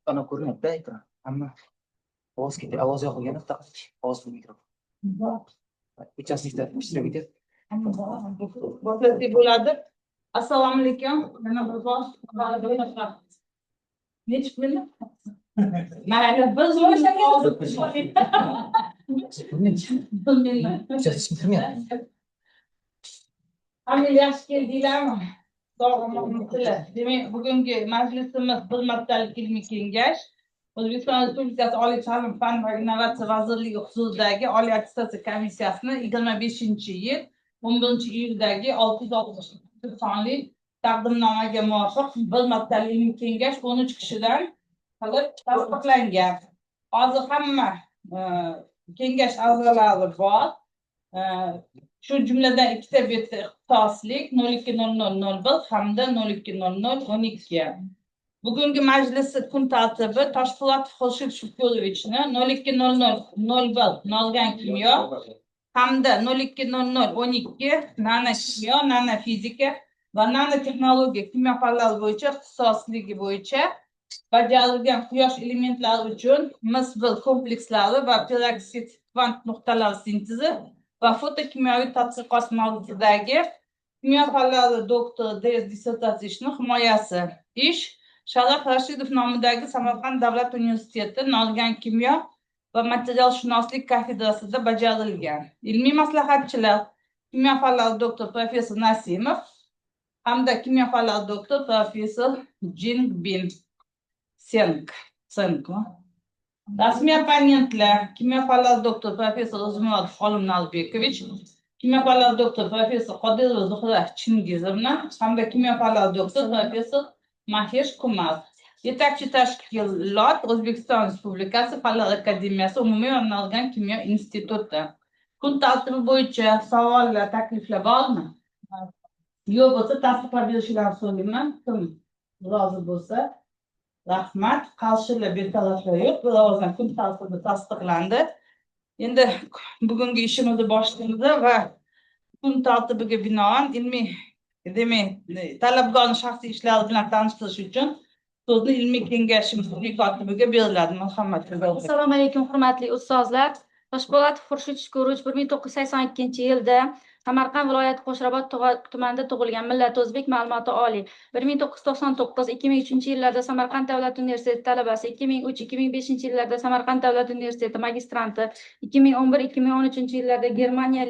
Ana ko'rinadi ekran. Hamma ovoz ketadi. Ovoz yoqilganda taqich ovoz mikrofon. Участникlar ishtirok etyapti. bo'ladi. Assalomu alaykum. Mana bir bor nechi kunlar? Mayli, biz yaxshi keldinglarmi? Demak, bugungi majlisimiz bir martalik ilmiy kengash O'zbekiston Respublikasi Oliy ta'lim fan va innovatsiya vazirligi huzuridagi Oliy attestatsiya komissiyasini 25-yil 11-iyuldagi 660 sonli taqdimnomaga muvofiq bir martalik ilmiy kengash 13 kishidan qilib tasdiqlangan. Hozir hamma kengash a'zolari bor. Shu jumladan ikkita bitta ixtisoslik 020001 hamda 020012. Bugungi majlisni kun tartibi Toshpo'latov Xurshid Shukurovichni 020001 nolgan kimyo hamda 020012 nano kimyo, nano fizika va nanotexnologiya kimyo fanlari bo'yicha ixtisosligi bo'yicha bajarilgan quyosh elementlari uchun mis-1 komplekslari va peroksid kvant nuqtalari sintezi va fotokimyoviy tadqiqot mavzusidagi kimyo fanlari doktori DS dissertatsiya ishini himoyasi ish Sharaf Rashidov nomidagi Samarqand davlat universiteti nolgan kimyo va materialshunoslik kafedrasida bajarilgan. Ilmiy maslahatchilar kimyo fanlari doktor professor Nasimov hamda kimyo fanlari doktor professor Jingbin Senk. Rasmiy opponentlar kimyo fanlari doktor professor O'zmurodov Olim Nalbekovich, kimyo fanlari doktor professor Qodirova Zuhra Chingizovna hamda kimyo fanlari doktor professor Mahesh Kumar. Yetakchi tashkilot O'zbekiston Respublikasi Fanlar akademiyasi umumiy va nolgan kimyo instituti. Kun tartibi bo'yicha savollar, takliflar bormi? Yo'q bo'lsa tasdiqlab berishlarini so'rayman. Kim rozi bo'lsa, rahmat. Qarshilar, betaraflar yo'q. Bir ovozdan kun tartibi tasdiqlandi. Endi bugungi ishimizni boshlaymiz va kun tartibiga binoan ilmiy talabgorning shaxsiy ishlari bilan tanishtirish uchun so'zni ilmiy kengashimiz kotibiga beriladi. Marhamat. Assalomu alaykum, hurmatli ustozlar. Toshpo'latov Xurshid Shukurovich 1982-yilda Samarqand viloyati Qo'shrabot tumanida tug'ilgan, millat o'zbek, ma'lumoti oliy. 1999-2003-yillarda Samarqand davlat universiteti talabasi, 2003-2005-yillarda Samarqand davlat universiteti magistranti, 2011-2013-yillarda Germaniya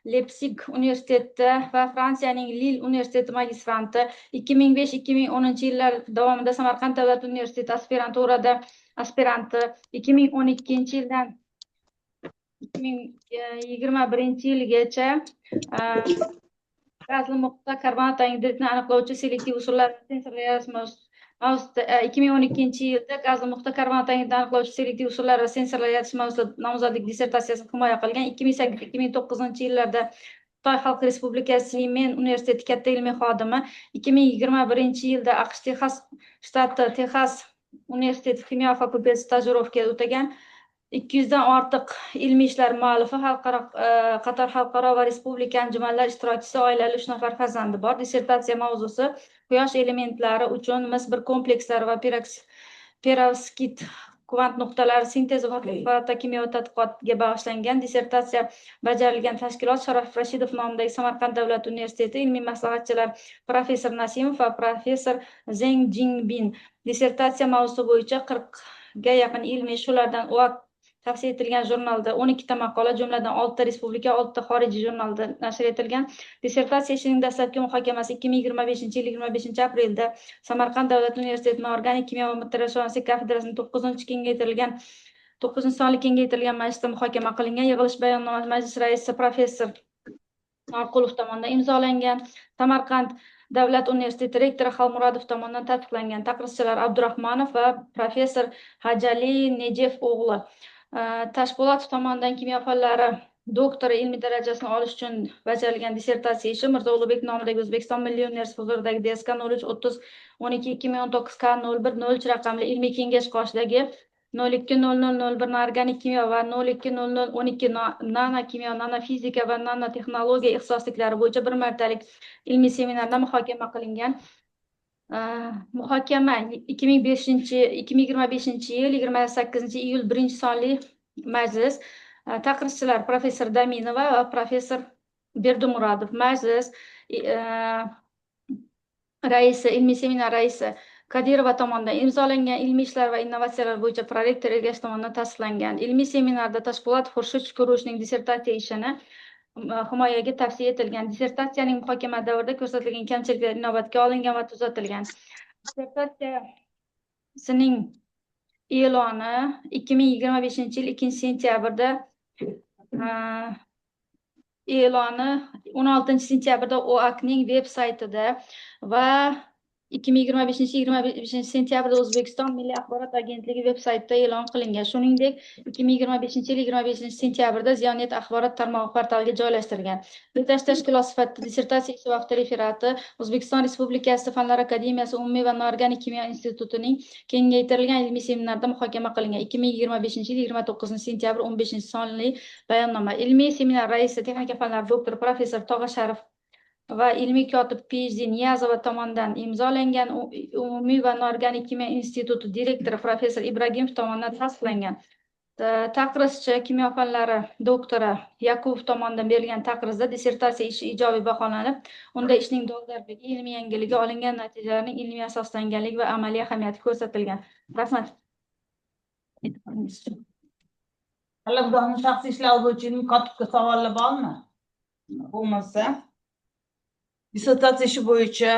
Leipzig universiteti va Fransiyaning Lille universiteti magistranti, 2005-2010 yillar davomida Samarqand davlat universiteti aspiranturada aspiranti, 2012-yildan 2021-yilgacha gazli muqta karbonat angidridni aniqlovchi selektiv usullarni sensorlash 2012-yilda gazli muqta karbonat angidridni aniqlovchi selektiv usullar va sensorlar yaratish mavzusida nomzodlik dissertatsiyasini himoya qilgan. 2008-2009-yillarda Xitoy Xalq Respublikasi Simen universiteti katta ilmiy xodimi, 2021-yilda AQSh Texas shtati Texas universiteti kimyo fakulteti stajirovka o'tagan. 200 dan ortiq ilmiy ishlar muallifi, qator xalqaro va respublika anjumanlar ishtirokchisi, oilali 3 nafar farzandi bor. Dissertatsiya mavzusi quyosh elementlari uchun mis-1 komplekslari va peroksid kvant nuqtalari sintezi va fotokimyoviy tadqiqotga bag'ishlangan. Dissertatsiya bajarilgan tashkilot Sharaf Rashidov nomidagi Samarqand davlat universiteti ilmiy maslahatchilar professor Nasimov va professor Zeng Jingbin. Dissertatsiya mavzusi bo'yicha 40 ga yaqin ilmiy shulardan tavsiya etilgan jurnalda 12 ta maqola, jumladan 6 ta respublika, 6 ta xorijiy jurnalda nashr etilgan. Dissertatsiya ishining dastlabki muhokamasi 2025-yil 25-aprelda Samarqand davlat universitetining organik kimyo va materialshunoslik kafedrasining 9 sonli kengaytirilgan majlisda muhokama qilingan. Yig'ilish bayonnomasi majlis raisi professor Norqulov tomonidan imzolangan. Samarqand davlat universiteti rektori Xalmurodov tomonidan tasdiqlangan. Taqrizchilar Abdurahmonov va professor Hajali Nejev o'g'li. Toshpo'latov tomonidan kimyo fanlari doktori ilmiy darajasini olish uchun bajarilgan dissertatsiya ishi Mirzo Ulug'bek nomidagi O'zbekiston Milliy universiteti huzuridagi DSK 03-30-12-2019 K01 raqamli ilmiy kengash qoshidagi 020001 organik kimyo va 020012 nano kimyo, nano fizika va nanotexnologiya ixtisosliklari bo'yicha bir martalik ilmiy seminarda muhokama qilingan. Muhokama 2025-yil 28-iyul 1-sonli majlis. Taqrizchilar professor Daminova va professor Berdimurodov. Majlis raisi, ilmiy seminar raisi Kadirova tomonidan imzolangan ilmiy ishlar va innovatsiyalar bo'yicha prorektor Ergash tomonidan tasdiqlangan. Ilmiy seminarda Toshpo'lat Xurshid Shukurovich dissertatsiya ishini himoyaga tavsiya etilgan. Dissertatsiyaning muhokama davrida ko'rsatilgan kamchiliklar inobatga olingan va tuzatilgan. Dissertatsiyasining e'loni 2025-yil 2-sentyabrda e'loni 16-sentyabrda OAKning veb saytida va 2025-25-sentyabrda O'zbekiston Milliy axborot agentligi veb saytida e'lon qilingan. Shuningdek, 2025-yil 25-sentyabrda Ziyonet axborot tarmog'i portaliga joylashtirilgan. Yurtdosh tashkilot sifatida dissertatsiya ish vaqti referati O'zbekiston Respublikasi Fanlar akademiyasi umumiy va noorganik kimyo institutining kengaytirilgan ilmiy seminarida muhokama qilingan. 2025-yil 29-sentyabr 15-sonli bayonnoma. Ilmiy seminar raisi texnika fanlar doktori professor Tog'a Sharif va ilmiy kotib PhD Niyazova tomonidan imzolangan. Umumiy va noorganik kimyo instituti direktori professor Ibragimov tomonidan tasdiqlangan. Taqrizchi kimyo fanlari doktori Yakubov tomonidan berilgan taqrizda dissertatsiya ishi ijobiy baholanib, unda ishning dolzarbligi, ilmiy yangiligi, olingan natijalarning ilmiy asoslanganligi va amaliy ahamiyati ko'rsatilgan. Rahmat. Hali Xudoning shaxsiy ishlari bo'yicha ilmiy kotibga savollar bormi? Bo'lmasa, dissertatsiya ishi bo'yicha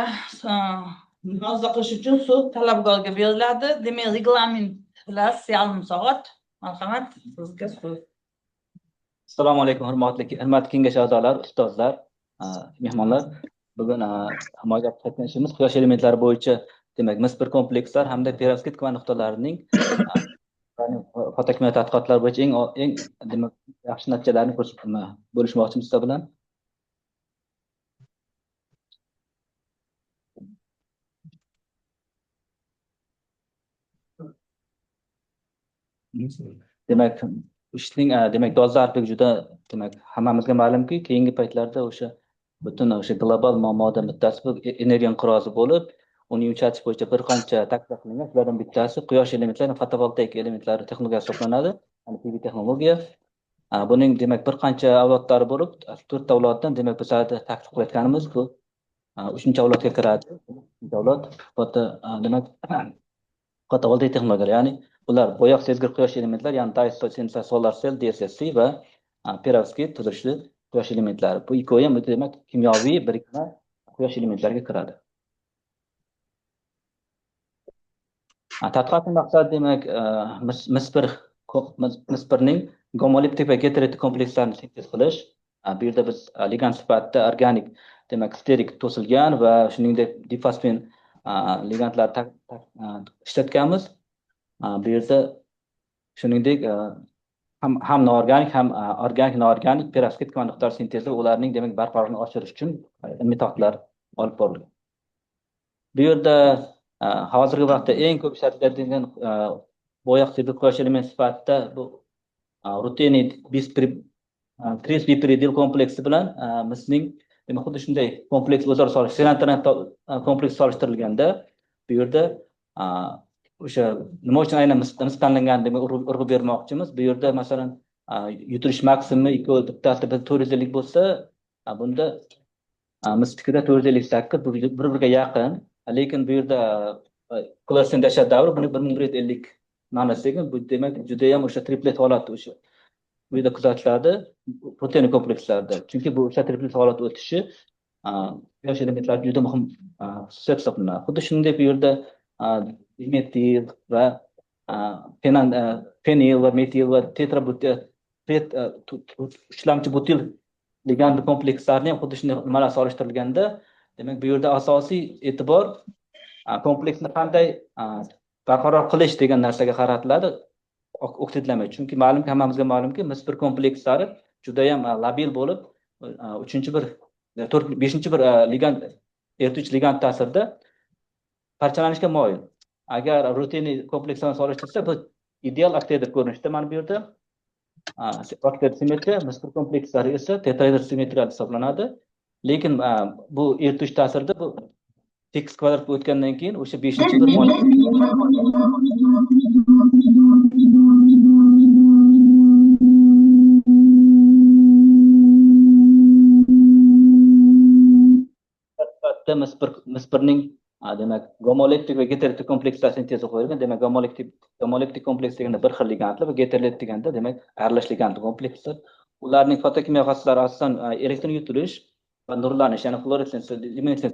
ma'ruza qilish uchun so'z talabgorga beriladi. Demak, reglament bilan yarim soat. Marhamat, sizga so'z. Assalomu alaykum, hurmatli kengash a'zolari, ustozlar, mehmonlar. Bugun himoyaga qaytgan ishimiz quyosh elementlari bo'yicha, demak, mis-bir komplekslar hamda perovskit kvan nuqtalarining fotokimyo tadqiqotlari bo'yicha eng demak yaxshi natijalarni bo'lishmoqchimiz sizlar bilan. Demak, ishning demak dolzarbligi juda demak hammamizga ma'lumki, keyingi paytlarda o'sha butun o'sha global muammoda bittasi bu energiya inqirozi bo'lib, uni yumshatish bo'yicha bir qancha taklif qilingan. Shulardan bittasi quyosh elementlari, fotovoltaik elementlari texnologiyasi hisoblanadi, ya'ni PV texnologiya. Buning demak bir qancha avlodlari bo'lib, 4 avloddan demak biz taklif qilayotganimiz bu 3-avlodga kiradi. 3-avlod demak fotovoltaik texnologiyalar, ya'ni ular bo'yoq sezgir quyosh elementlari, ya'ni Dioxide Sensor Solar Cell DSSC va perovskit tuzilishli quyosh elementlari. Bu ikkovi ham demak kimyoviy birikma quyosh elementlariga kiradi. Tadqiqotning maqsadi demak mis-birning gomoliptik va heterotit komplekslarini sintez qilish. Bu yerda biz ligand sifatida organik demak sterik to'silgan va shuningdek difosfen ligandlar ishlatganmiz. Bu yerda shuningdek ham noorganik ham organik noorganik perovskit kvan nuqtalari sintezi ularning demak barqarorligini oshirish uchun metodlar olib borilgan. Bu yerda hozirgi vaqtda eng ko'p ishlatiladigan bo'yoq sezgir quyosh elementi sifatida bu rutenid tris-bipridil kompleksi bilan misning demak xuddi shunday kompleks o'zaro solishtirilgan kompleks solishtirilganda bu yerda o'sha nima uchun aynan mis tanlangan demak urg'u bermoqchimiz. Bu yerda masalan yutilish maksimi ikkovi bittasi 450 bo'lsa, bunda mistikida 458 bir-biriga yaqin. Lekin bu yerda klassen dashat davri buni 1150 nanosekund. Bu demak juda ham o'sha triplet holatda o'sha bu yerda kuzatiladi protein komplekslarda. Chunki bu o'sha triplet holatda o'tishi quyosh elementlari juda muhim xususiyat hisoblanadi. Xuddi shuningdek bu yerda metil va fenil va metil va tetrabutil uchlamchi butil ligand komplekslarni ham xuddi shunday nimalar solishtirilganda, demak bu yerda asosiy e'tibor kompleksni qanday barqaror qilish degan narsaga qaratiladi, oksidlamay. Chunki ma'lumki, hammamizga ma'lumki, mis-bir komplekslari juda ham labil bo'lib, 5-chi bir ligand erituvchi ligand ta'sirida parchalanishga moyil. Agar rutiniy komplekslarni solishtirsa, bu ideal oktedr ko'rinishda mana bu yerda oktedr simmetriya, mis-bir komplekslari esa tetraedr simmetriya hisoblanadi. Lekin bu erituvchi ta'sirida bu x kvadratga o'tgandan keyin o'sha 5-bir molekula mispirning demak gomolektik va heterolektik komplekslar sintezi qo'yilgan. Demak gomolektik kompleks deganda bir xil ligandli va heterolektik deganda demak aralash ligandli komplekslar. Ularning fotokimyo xoslatlari asosan elektron yutilish va nurlanish, ya'ni fluoressens, luminesens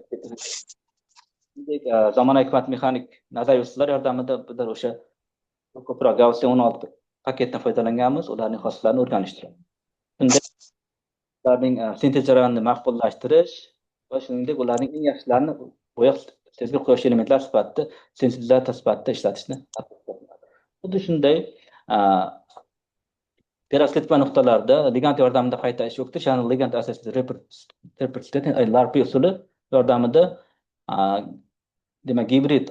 zamonaviy kvant mexanik nazariy usullar yordamida biz o'sha ko'proq Gaussian 16 paketdan foydalanganmiz, ularning xoslatlarini o'rganishdir. Shunda ularning sintez jarayonini maqbullashtirish va shuningdek ularning eng yaxshilarini bo'yoq sezgir quyosh elementlar sifatida, sensibilizator sifatida ishlatishni xuddi shunday perovskit nuqtalarda ligand yordamida qayta ish yo'qdir. Ya'ni ligand asosida repressiv LRP usuli yordamida demak gibrid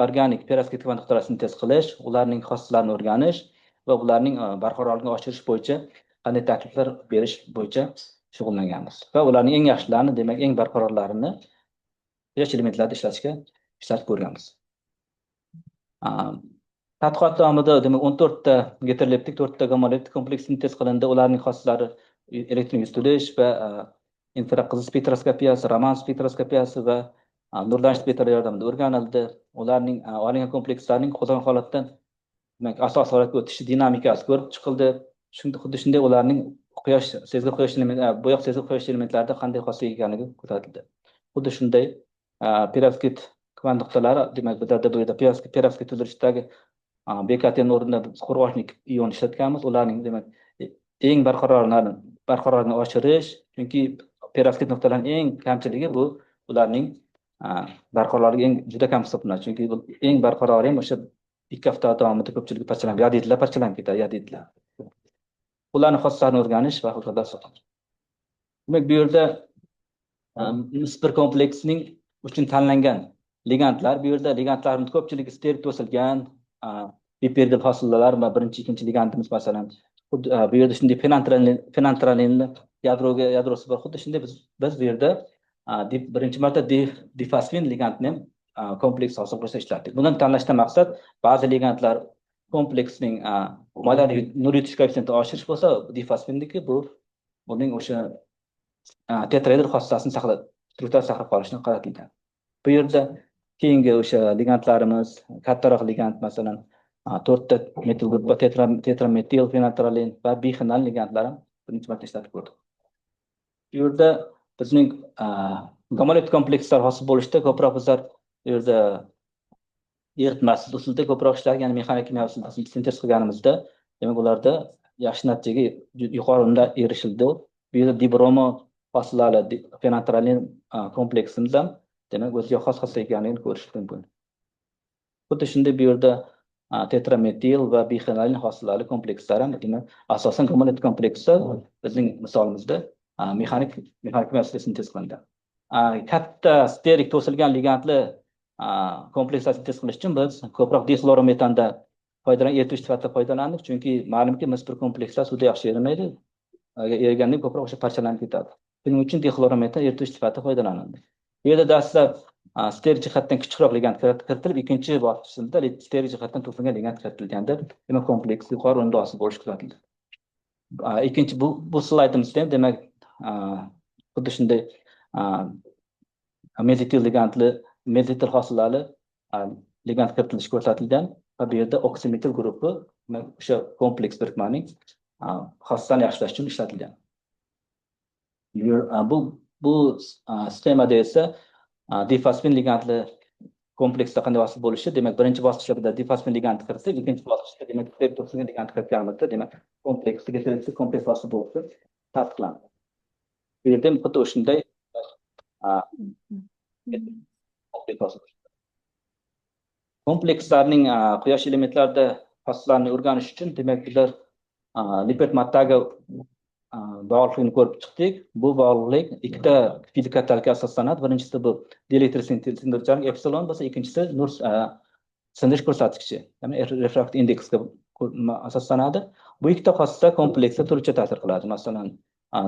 organik perovskit nuqtalar sintez qilish, ularning xoslaslarini o'rganish va ularning barqarorligini oshirish bo'yicha qanday takliflar berish bo'yicha shug'ullanganmiz. Va ularning eng yaxshilarini, demak eng barqarorlarini quyosh elementlarida ishlatib ko'rganmiz. Tadqiqot davomida demak 14 ta heterolektik, 4 ta gomolektik kompleks sintez qilindi. Ularning xoslatlari elektron yutilish va infraqizil spektroskopiyasi, Raman spektroskopiyasi va nurlanish spektrlari yordamida o'rganildi. Ularning olingan komplekslarning qo'zg'algan holatdan demak asosiy holatga o'tishi dinamikasi ko'rib chiqildi. Xuddi shunday ularning quyosh sezgir quyosh elementlari, bo'yoq sezgir quyosh elementlarida qanday xoslik ekanligi ko'rsatildi. Xuddi shunday perovskit kvant nuqtalari, demak bu yerda perovskit tuzilishdagi BKT o'rnida biz qurg'ochnik ion ishlatganmiz. Ularning demak eng barqarorligini oshirish, chunki perovskit nuqtalarning eng kamchiligi bu ularning barqarorligi juda kam hisoblanadi. Chunki eng barqarori ham o'sha 2 hafta davomida ko'pchilik parchalanib ketadi, yodidlar. Ularning xoslaslarini o'rganish va hokazo. Demak bu yerda mispir kompleksining uchun tanlangan ligandlar, bu yerda ligandlarning ko'pchiligi sterik to'silgan biperdil hosilalar va birinchi, ikkinchi ligandimiz masalan bu yerda shunday fenantralinni yadrosi bor. Xuddi shunday biz bu yerda birinchi marta difosfin ligandni kompleks hosil qilishda ishlatdik. Bundan tanlashdan maqsad ba'zi ligandlar kompleksning molekyular nur yutish koeffitsiyentini oshirish bo'lsa, difosfinniki buning o'sha tetraeder xoslasini strukturasini saqlab qolishni qaratilgan. Bu yerda keyingi o'sha ligandlarimiz kattaroq ligand masalan 4 ta metil guruhi tetrametil fenantralin va bixenal ligandlar birinchi marta ishlatib ko'rdik. Bu yerda bizning gomolektik komplekslar hosil bo'lishda ko'proq bizlar bu yerda eritmasiz usulda ko'proq ishlagan, ya'ni mexanik kimyo usulda sintez qilganimizda, demak ularda yaxshi natijaga yuqori unda erishildi. Bu yerda dibromo hosilali fenantralin kompleksimiz ham demak o'ziga xos xoslik ekanligini ko'rish mumkin. Xuddi shunday bu yerda tetrametil va bixenalin hosilali komplekslar ham demak asosan gomolektik komplekslar bizning misolimizda mexanik kimyo usulida sintez qilingan. Katta sterik to'silgan ligandli komplekslar sintez qilish uchun biz ko'proq dixlorometanda erituvchi sifatida foydalandik, chunki ma'lumki mispir komplekslar suvda yaxshi erimaydi. Agar erigandan ko'proq o'sha parchalanib ketadi. Shuning uchun dixlorometan erituvchi sifatida foydalanildi. Bu yerda dastlab sterik jihatdan kichikroq ligand kiritilib, ikkinchi bosqichda sterik jihatdan to'silgan ligand kiritilganda, demak kompleks yuqori o'rinda hosil bo'lishi kuzatildi. Ikkinchi bu slaydimizda ham demak xuddi shunday mezitil ligandli mezitil hosilali ligand kiritilishi ko'rsatilgan va bu yerda oksimetil guruhi o'sha kompleks birikmaning xossani yaxshilash uchun ishlatilgan. Bu sxemada esa difosfin ligandli kompleksda qanday hosil bo'lishi, demak birinchi bosqichda difosfin ligand kiritilib, ikkinchi bosqichda demak to'silgan ligand kiritganimizda demak kompleks hosil bo'lishi tasdiqlandi. Bu yerda ham xuddi shunday komplekslarning quyosh elementlarida xoslaslarini o'rganish uchun demak bizlar lipid mattaga bog'liqlikni ko'rib chiqdik. Bu bog'liqlik ikkita fizik atalga asoslanadi. Birinchisi bu dielektrik epsilon bo'lsa, ikkinchisi nur sindirish ko'rsatkichi, ya'ni refraktiv indeksga asoslanadi. Bu ikkita xosla kompleksga turlicha ta'sir qiladi. Masalan,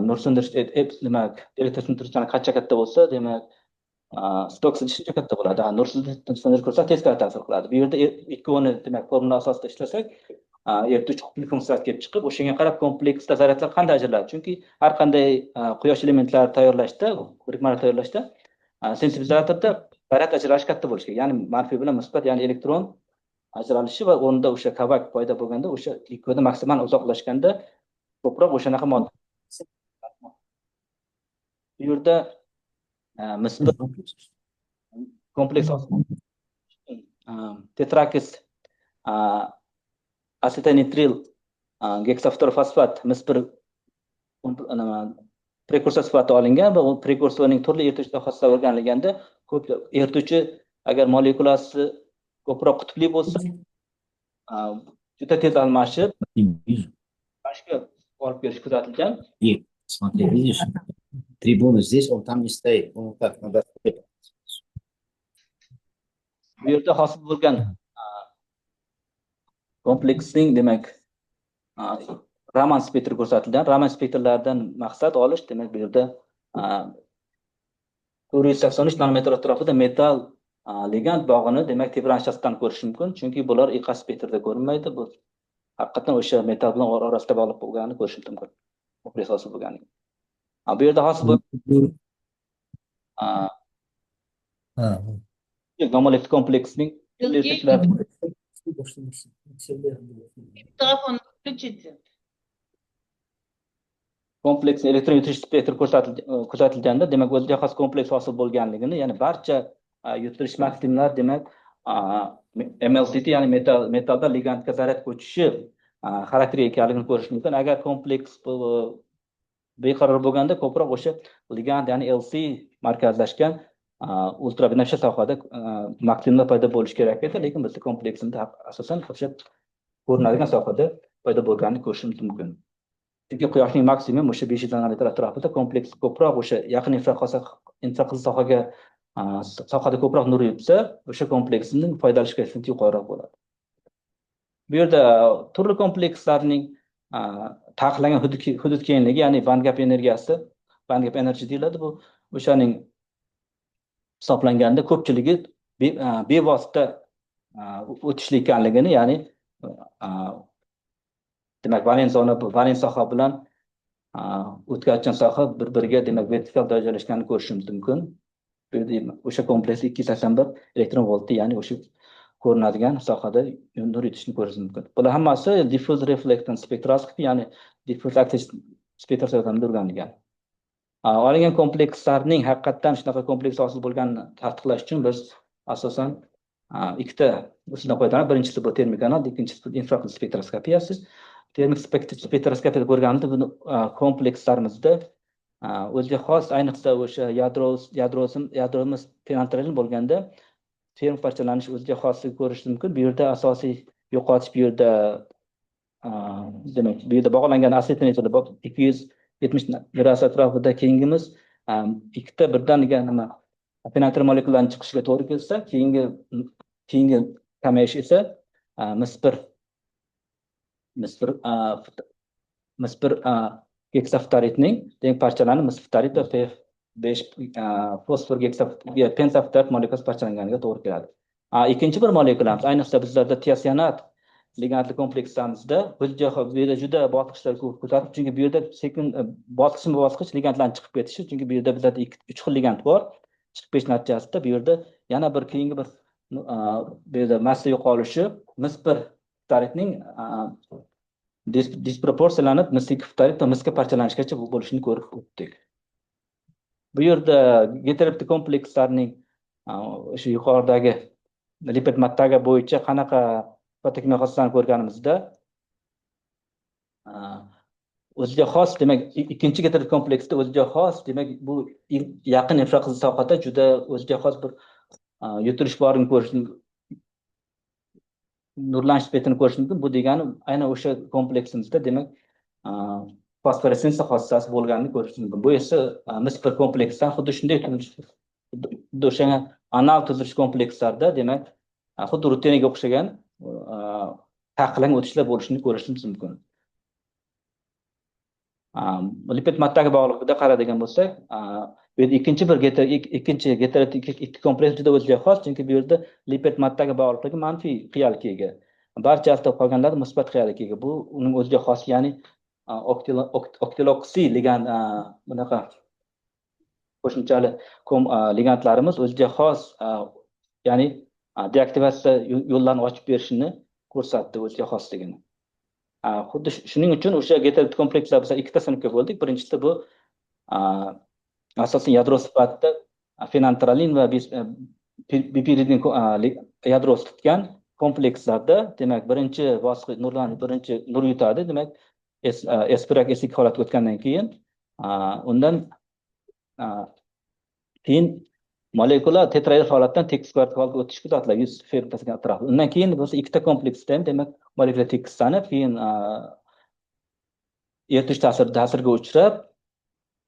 nur sindirish demak elektron sindirishdan qancha katta bo'lsa, demak stok shuncha katta bo'ladi. Nursiz ko'rsa teskari ta'sir qiladi. Bu yerda ikkovini demak formula asosida ishlasak, erituvchi qutbli funksiyasi kelib chiqib, o'shanga qarab kompleksda zaryadlar qanday ajraladi? Chunki har qanday quyosh elementlarini tayyorlashda, birikmani tayyorlashda sensibilizatorda zaryad ajralishi katta bo'lishi kerak. Ya'ni manfiy bilan musbat, ya'ni elektron ajralishi va o'rnida o'sha kavak paydo bo'lganda, o'sha ikkovidan maksimal uzoqlashganda ko'proq o'shanaqa modda. Bu yerda musbat kompleks tetrakis asetanitril geksaftorfosfat mis1 prekursor sifatida olingan va u prekursorning turli erituvchi xoslaslari o'rganilganda, ko'p erituvchi agar molekulasi ko'proq qutbli bo'lsa, juda tez almashib, boshqa olib kelish kuzatilgan. Смотри, видишь, трибуна здесь, он там не стоит. Он так надо. Bu yerda hosil bo'lgan kompleksning demak Raman spektri ko'rsatilgan. Raman spektrlaridan maqsad olish, demak bu yerda 483 nanometr atrofida metal ligand bog'ini demak tebranishasidan ko'rish mumkin, chunki bular IQ spektrda ko'rinmaydi. Bu haqiqatan o'sha metal bilan orasida bog'liq bo'lganini ko'rish mumkin. Kompleks hosil bo'lgani. Bu yerda hosil bo'lgan gomolektik kompleksning Telefon включите. kompleks elektron yutilish spektri kuzatilganda, demak o'ziga xos kompleks hosil bo'lganligini, ya'ni barcha yutilish maksimumlar demak MLCT, ya'ni metalda ligandga zaryad ko'chishi xarakteriga ekanligini ko'rish mumkin. Agar kompleks beqaror bo'lganda ko'proq o'sha ligand, ya'ni LC markazlashgan ultrabinafsha sohada maksimumlar paydo bo'lishi kerak edi, lekin bizda kompleksimizda asosan o'sha ko'rinadigan sohada paydo bo'lganini ko'rishimiz mumkin. Chunki quyoshning maksimum o'sha 500 nanometr atrofida, kompleks ko'proq o'sha yaqin infraqizil sohada ko'proq nur yutsa, o'sha kompleksning foydalanish koeffitsiyenti yuqoriroq bo'ladi. Bu yerda turli komplekslarning taqiqlangan hudud kengligi, ya'ni bandgap energiyasi, bandgap energy deyiladi. Bu o'shaning hisoblanganda ko'pchiligi bevosita o'tishli ekanligini, ya'ni demak valens soha bilan o'tkazgan soha bir-biriga demak vertikal joylashganini ko'rishimiz mumkin. Bu yerda o'sha kompleks 281 elektron voltli, ya'ni o'sha ko'rinadigan sohada nur yutishni ko'rish mumkin. Bular hammasi diffuse reflectance spektroskopi, ya'ni diffuse active spektr yordamida o'rganilgan. Olingan komplekslarning haqiqatan shunaqa kompleks hosil bo'lganini tasdiqlash uchun biz asosan ikkita usuldan foydalanamiz. Birinchisi bu termik analiz, ikkinchisi infraqizil spektroskopiyasi. Termik spektroskopiyada ko'rganimizda buni komplekslarimizda o'ziga xos, ayniqsa o'sha yadromiz penantralin bo'lganda termik parchalanish o'ziga xosligini ko'rish mumkin. Bu yerda asosiy yo'qotish, bu yerda demak bu yerda bog'langan asetonitlar 270 gradus atrofida, keyingimiz ikkita birdaniga nima penantral molekulalarning chiqishiga to'g'ri kelsa, keyingi kamayish esa mis1 geksaftoritning demak parchalanib misftorit va P5 fosfor pensaftorit molekulasi parchalanganiga to'g'ri keladi. Ikkinchi bir molekulamiz, ayniqsa bizlarda tiasinat ligandli kompleksimizda juda bosqichlar ko'tarib, chunki bu yerda sekin bosqich ligandlarning chiqib ketishi, chunki bu yerda bizda 3 xil ligand bor. Chiqib ketish natijasida bu yerda yana bir keyingi bir bu yerda massa yo'qolishi mis1 ftoritning disproporsiyalanib mis2 ftorit va misga parchalanishgacha bo'lishini ko'rib o'tdik. Bu yerda heteroptik komplekslarning o'sha yuqoridagi lipid mattaga bo'yicha qanaqa fotokimyo xoslasini ko'rganimizda o'ziga xos, demak ikkinchi heteroptik kompleksda o'ziga xos, demak bu yaqin infraqizil sohada juda o'ziga xos bir yutilish borini ko'rish, nurlanish spektrini ko'rish mumkin. Bu degani aynan o'sha kompleksimizda demak fosforessensiya xossasi bo'lganini ko'rish mumkin. Bu esa mis1 kompleksdan xuddi shunday o'sha anal tuzilish komplekslarda demak xuddi rutinaga o'xshagan taqiqlangan o'tishlar bo'lishini ko'rishimiz mumkin. Lipid mattaga bog'liqligida qaraydigan bo'lsak, Bu yerda ikkinchi geterativ ikki kompleks juda o'ziga xos, chunki bu yerda lipid moddaga bog'liqligi manfiy qiyalikka ega. Barcha aslo qolganlar musbat qiyalikka ega. Bu uning o'ziga xos, ya'ni oktiloksi ligand bunaqa qo'shimchali ligandlarimiz o'ziga xos, ya'ni deaktivatsiya yo'llarini ochib berishini ko'rsatdi, o'ziga xosligini. Xuddi shuning uchun o'sha geterativ komplekslar biz ikkita sinfga bo'ldik. Birinchisi bu asosan yadro sifatida fenantralin va bipiridin yadrosi tutgan komplekslarda, demak, birinchi bosqich birinchi nur yutadi, demak, S1 eslik holatga o'tgandan keyin undan keyin molekula tetraeder holatdan tekis vertikalga o'tishga kuzatiladi, yuz ferritasiga atrofida. Undan keyin bo'lsa ikkita kompleksda ham, demak, molekula tekislanib, keyin eritish ta'siriga uchrab,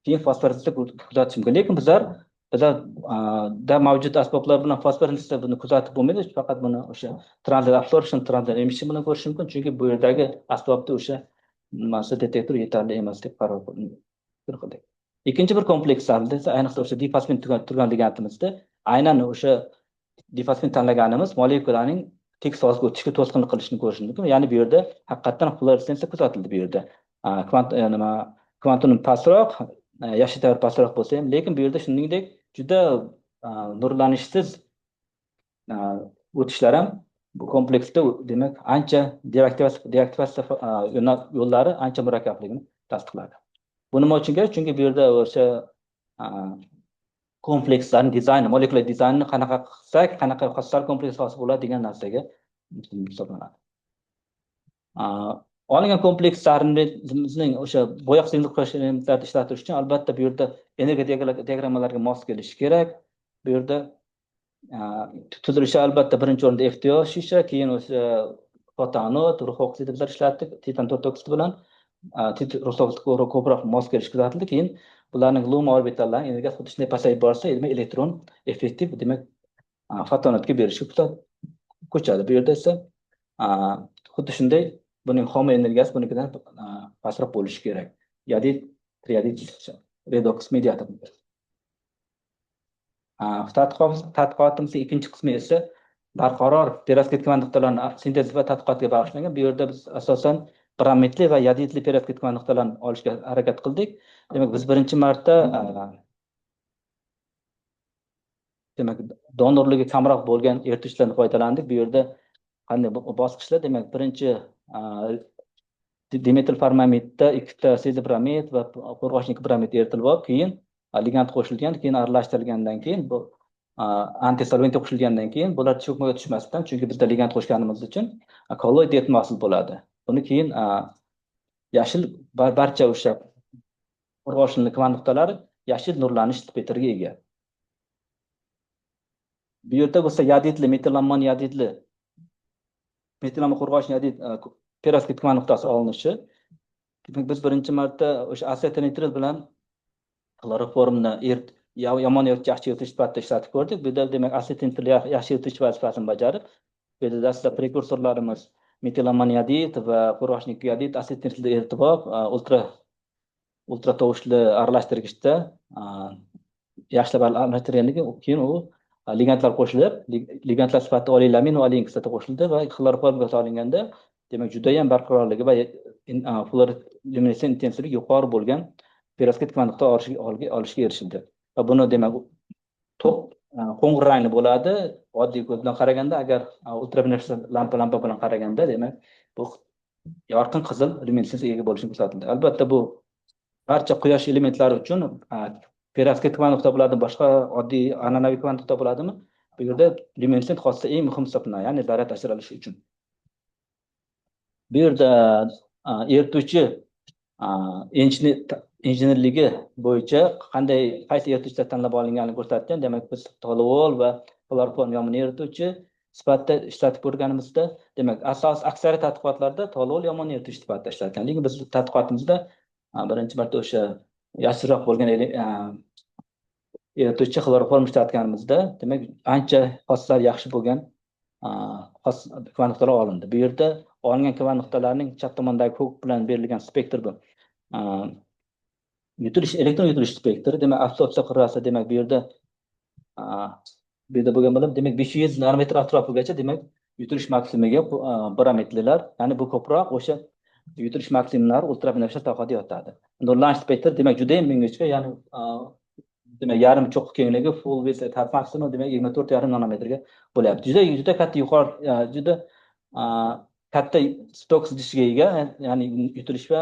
keyin fosforinsizni kuzatish mumkin. Lekin bizlarda mavjud asboblar bilan fosforinsizni buni kuzatib bo'lmaydi, faqat buni o'sha transit absorption, transit emission bilan ko'rish mumkin, chunki bu yerdagi asbobda o'sha massa detektor yetarli emas deb qaror qildik. Ikkinchi bir komplekslarda esa, ayniqsa o'sha difosfin turgan ligandimizda aynan o'sha difosfin tanlaganimiz molekulaning tekis holatga o'tishga to'sqinlik qilishini ko'rish mumkin. Ya'ni bu yerda haqiqatdan fluoressensiya kuzatildi bu yerda. Kvantum pastroq, yashil tavr pastroq bo'lsa ham, lekin bu yerda shuningdek juda nurlanishsiz o'tishlar ham bu kompleksda, demak, ancha deaktivatsiya yo'llari ancha murakkabligini tasdiqladi. Bu nima uchun kerak? Chunki bu yerda o'sha komplekslarning dizayni, molekula dizaynini qanaqa qilsak, qanaqa xoslar kompleks hosil bo'ladi degan narsaga hisoblanadi. Olingan komplekslarning o'sha bo'yoq sindiqish elementlarida ishlatish uchun albatta bu yerda energiya diagrammalariga mos kelishi kerak. Bu yerda tuzilishi albatta birinchi o'rinda ehtiyoj shisha, keyin o'sha fotonot, rux oksidlar ishlatdik, titan 4 oksid bilan rux oksidga ko'proq mos kelish kuzatildi. Keyin bularning lum orbitallarining energiyasi xuddi shunday pasayib borsa, demak, elektron effektiv, demak, fotonotga berishga ko'chadi. Bu yerda esa xuddi shunday buning xom energiyasi bunikidan pastroq bo'lishi kerak. Yodid, triodid, redox mediator. Tadqiqotimizning ikkinchi qismi esa barqaror perovskit kvant nuqtalarni sintez va tadqiqotga bag'ishlangan. Bu yerda biz asosan parametli va yodidli perovskit kvant nuqtalarni olishga harakat qildik. Demak, biz birinchi marta demak, donorligi kamroq bo'lgan eritgichlardan foydalandik. Bu yerda qanday bosqichlar? Demak, birinchi dimetil formamidda ikkita sezibramid va qo'rg'ochnik bramid eritilib olib, keyin ligand qo'shilgan, keyin aralashtirilgandan keyin bu antisolvent qo'shilgandan keyin bular cho'kmaga tushmasdan, chunki bizda ligand qo'shganimiz uchun kolloid eritma hosil bo'ladi. Buni keyin yashil barcha o'sha qo'rg'ochnik kvant nuqtalari yashil nurlanish spektriga ega. Bu yerda bo'lsa yodidli, metilammon yodidli, metilammon qo'rg'ochnik yodid perovskit kvant nuqtasi olinishi. Demak, biz birinchi marta o'sha asetonitrid bilan xloroformni yomon yoki yaxshi eritish sifatida ishlatib ko'rdik. Bu yerda demak asetonitrid yaxshi eritish vazifasini bajarib, bu yerda dastlab prekursorlarimiz metilammon yodid va qo'rg'ochnik yodid asetonitridni eritib olib, ultra tovushli aralashtirgichda yaxshilab aralashtirgandan keyin u ligandlar qo'shilib, ligandlar sifatida olilamin va oliinkislota qo'shildi va xloroformga solinganda, demak, juda ham barqarorligi va fluoressensiya intensivligi yuqori bo'lgan perovskit kvant nuqta olishga erishildi. Va buni demak to'q qo'ng'ir rangli bo'ladi. Oddiy ko'z bilan qaraganda, agar ultraviolet lampa bilan qaraganda, demak, bu yorqin qizil lyuminessensiyaga ega bo'lishini ko'rsatildi. Albatta bu barcha quyosh elementlari uchun perovskit kvant nuqta bo'ladimi, boshqa oddiy an'anaviy kvant nuqta bo'ladimi? Bu yerda lyuminessent xossasi eng muhim hisoblanadi, ya'ni zaryad ajralishi uchun. Bu yerda erituvchi injenerligi bo'yicha qaysi erituvchilar tanlab olinganini ko'rsatgan. Demak, biz toluvol va xloroform yomon erituvchi sifatida ishlatib ko'rganimizda, demak, aksariyat tadqiqotlarda toluvol yomon erituvchi sifatida ishlatilgan. Lekin biz tadqiqotimizda birinchi marta o'sha yashilroq bo'lgan erituvchi xloroform ishlatganimizda, demak, ancha xoslar yaxshi bo'lgan xos kvant nuqtalar olindi. Bu yerda olingan kvant nuqtalarning chap tomondagi ko'k bilan berilgan spektr bu elektron yutilish spektri, demak avtobuslar qirrasi, demak bu yerda bo'lgan bo'lib, demak 500 nanometr atrofigacha demak yutilish maksimiga parametrlar, ya'ni bu ko'proq o'sha yutilish maksimumlari ultrabinafsha sohada yotadi. Nurlanish spektr demak juda ham ingichka, ya'ni demak yarim cho'qqi kengligi full width hat maksimum demak 24,5 nanometrga bo'lyapti. Juda katta yuqori, juda katta stok zidishiga ega, ya'ni yutilish va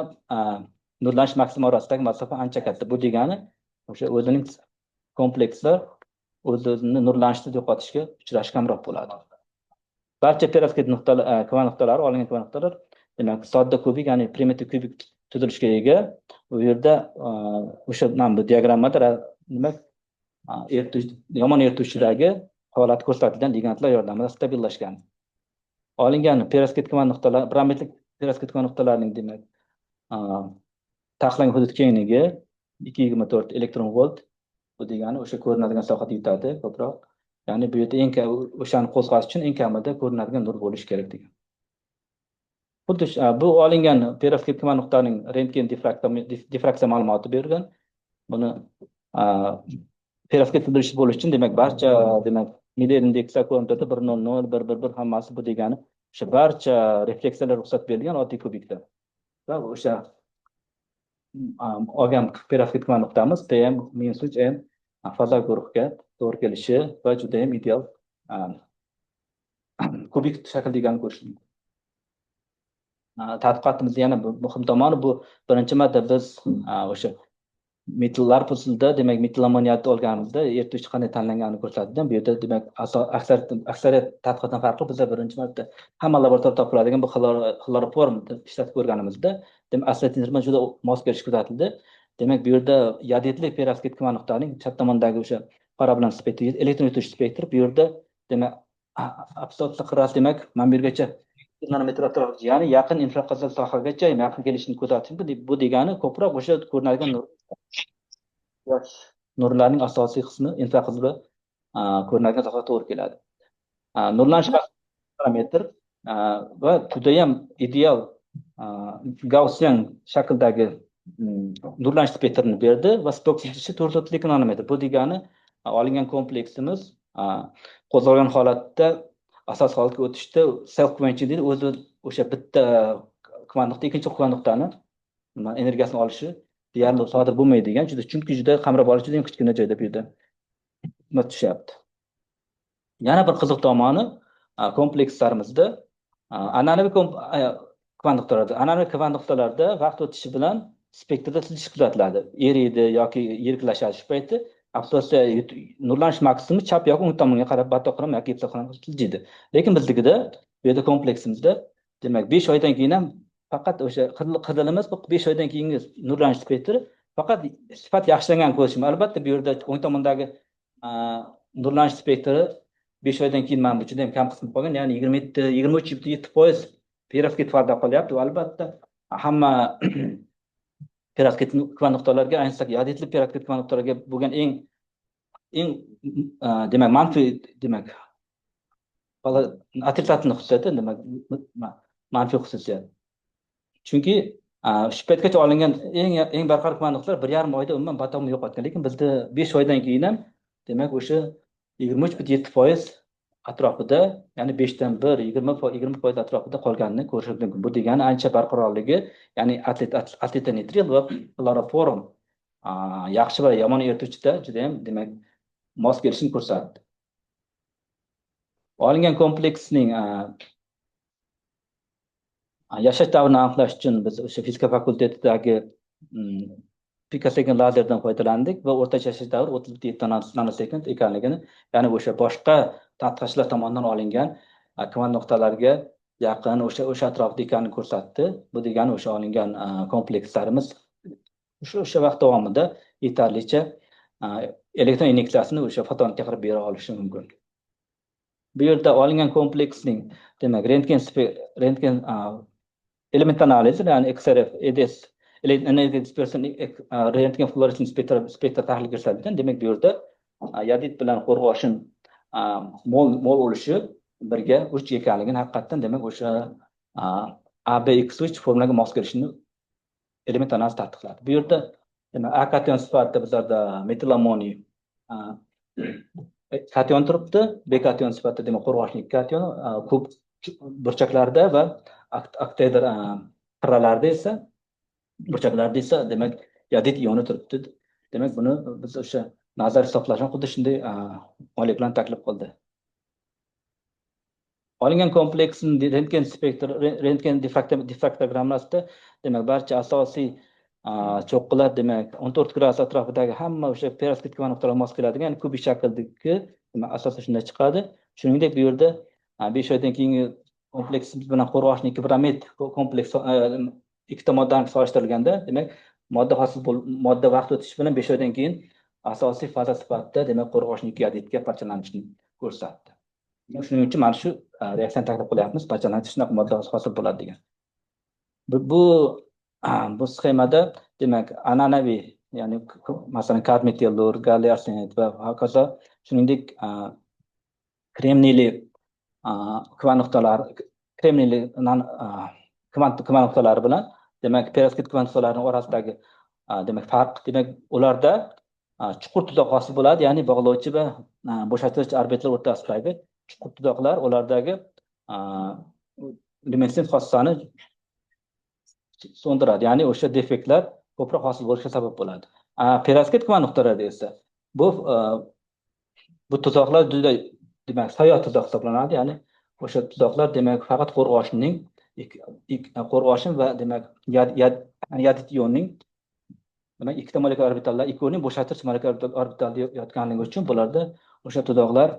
nurlanish maksimum orasidagi masofa ancha katta. Bu degani o'sha o'zining komplekslar o'zini nurlanishni yo'qotishga uchrashi kamroq bo'ladi. Barcha perovskit nuqtalar, kvant nuqtalari, olingan kvant nuqtalar demak sodda kubik, ya'ni primitiv kubik tuzilishga ega. Bu yerda o'sha bu diagrammada demak yomon erituvchidagi holat ko'rsatilgan ligandlar yordamida stabillashgan. Olingan perovskit kvant nuqtalar, parametrik perovskit kvant nuqtalarining demak taxlangan hudud kengligi 224 elektron volt. Bu degani o'sha ko'rinadigan sohada yutadi ko'proq. Ya'ni bu yerda eng o'shani qo'zg'ash uchun eng kamida ko'rinadigan nur bo'lishi kerak degan. Xuddi bu olingan perovskit kvant nuqtaning rentgen diffraksiya ma'lumoti berilgan. Buni perovskit tuzilishi bo'lish uchun demak barcha demak Miller indekslar ko'rinadi 100, 111 hammasi bu degani o'sha barcha refleksiyalar ruxsat berilgan oddiy kubikda. Va o'sha olgan perovskit kvant nuqtamiz PM-3 m fazo guruhga to'g'ri kelishi va juda ham ideal kubik shaklda ekanini ko'rish mumkin. Tadqiqotimizda yana muhim tomoni bu birinchi marta biz o'sha metallar pusulda demak metal amoniyatni olganimizda erituvchi qanday tanlanganini ko'rsatdim. Bu yerda demak aksariyat tadqiqotdan farqli bizlar birinchi marta hamma laboratoriyada topiladigan bu xloroform ishlatib ko'rganimizda demak asliy juda mos kelishi kuzatildi. Demak bu yerda yodidli perovskit kvant nuqtaning chap tomondagi o'sha parabolan spektri, elektron yutilish spektri bu yerda demak absolyut qirrat demak mana bu yergacha nanometr atrofida, ya'ni yaqin infraqizil sohagacha yaqin kelishini ko'rsatish. Bu degani ko'proq o'sha ko'rinadigan nurlarning asosiy qismi infraqizil ko'rinadigan sohaga to'g'ri keladi. Nurlanish parametr va juda ham ideal Gaussian shakldagi nurlanish spektrini berdi va stok zidishi 432 nanometr. Bu degani olingan kompleksimiz qo'zg'algan holatda asosiy holatga o'tishda self quenching deydi, o'zi o'sha bitta kvant nuqta ikkinchi kvant nuqtani energiyasini olishi deyarli sodir bo'lmaydi degan, chunki juda qamrab olish juda ham kichkina joyda bu yerda tushyapti. Yana bir qiziq tomoni komplekslarimizda an'anaviy kvant nuqtalarda vaqt o'tishi bilan spektrda sizish kuzatiladi. Eriydi yoki yiriklashadi. Shu paytda asosiy nurlanish maksimumi chap yoki o'ng tomonga qarab batoqrom yoki ipsoqrom siljiydi. Lekin biznikida bu yerda kompleksimizda demak 5 oydan keyin ham faqat o'sha qizilimiz 5 oydan keyingi nurlanish spektri faqat sifat yaxshilangan ko'rishim. Albatta bu yerda o'ng tomondagi nurlanish spektri 5 oydan keyin mana bu juda ham kam qismi qolgan, ya'ni 23.7% perovskit farda qolyapti. Albatta hamma perovskit kvant nuqtalarga, ayniqsa yodidli perovskit kvant nuqtalarga bo'lgan eng demak manfiy demak отрицательный xususiyati demak manfiy xususiyat. Chunki shu paytgacha olingan eng barqaror kvant nuqtalar 1,5 oyda umuman batamni yo'qotgan, lekin bizda 5 oydan keyin ham demak o'sha 23.7% atrofida, ya'ni 5 dan 1 20% atrofida qolganini ko'rish mumkin. Bu degani ancha barqarorligi, ya'ni atlitonitril va xloroform yaxshi va yomon erituvchida juda ham demak mos kelishini ko'rsatdi. Olingan kompleksning yashash davrini aniqlash uchun biz o'sha fizika fakultetidagi pikosekund lazerdan foydalandik va o'rtacha yashash davri 37 nanosekund ekanligini, ya'ni o'sha boshqa tadqiqotchilar tomonidan olingan kvant nuqtalarga yaqin o'sha atrofda ekanini ko'rsatdi. Bu degani o'sha olingan komplekslarimiz o'sha vaqt davomida yetarlicha elektron inyeksiyasini o'sha fotonga qilib bera olishi mumkin. Bu yerda olingan kompleksning demak rentgen element analizi, ya'ni XRF, EDS energy dispersion rentgen fluorescence spektr tahlil ko'rsatilgan. Demak bu yerda yodid bilan qo'rg'oshin mol ulushi 1 ga 3 ekanligini haqiqatdan demak o'sha ABX3 formulaga mos kelishini element analizi tasdiqladi. Bu yerda demak A kation sifatida bizlarda metil ammoniy kation turibdi. B kation sifatida demak qo'rg'oshnlik kation ko'p burchaklarda va oktedr qirralarda esa burchaklarda esa demak yodid ioni turibdi. Demak buni biz o'sha nazar hisoblashni xuddi shunday molekularni taklif qildi. Olingan kompleksning rentgen spektr rentgen diffraktogrammasida demak barcha asosiy cho'qqilar demak 14 gradus atrofidagi hamma o'sha perovskit nuqtalar mos keladigan kubik shakldagi demak asosan shunday chiqadi. Shuningdek bu yerda 5 oydan keyingi kompleks bilan qo'rg'oshni kibramet kompleks ikkita moddani solishtirilganda demak modda vaqt o'tishi bilan 5 oydan keyin asosiy faza sifatida demak qo'rg'oshnik yodidga parchalanishni ko'rsatdi. Shuning uchun mana shu reaksiyani taklif qilyapmiz, parchalanish shunaqa modda hosil bo'ladi degan. Bu sxemada demak an'anaviy ya'ni masalan kadmiy tellur, galliy arsenid va hokazo shuningdek kremniyli kvan nuqtalari kremniyli kvan nuqtalari bilan demak perovskit kvan nuqtalarining orasidagi demak farq demak ularda chuqur tuzoq hosil bo'ladi, ya'ni bog'lovchi va bo'shatuvchi orbitlar o'rtasidagi chuqur tuzoqlar ulardagi lumensent xossani so'ndiradi, ya'ni o'sha defektlar ko'proq hosil bo'lishiga sabab bo'ladi. Perovskit kvan nuqtalarida esa bu tuzoqlar juda demak sayoz tuzoq hisoblanadi, ya'ni o'sha tuzoqlar demak faqat qo'rg'oshin va demak yodid ionning demak ikkita molekular orbitallar ikkovining bo'shatuvchi molekular orbitalda yotganligi uchun bularda o'sha tuzoqlar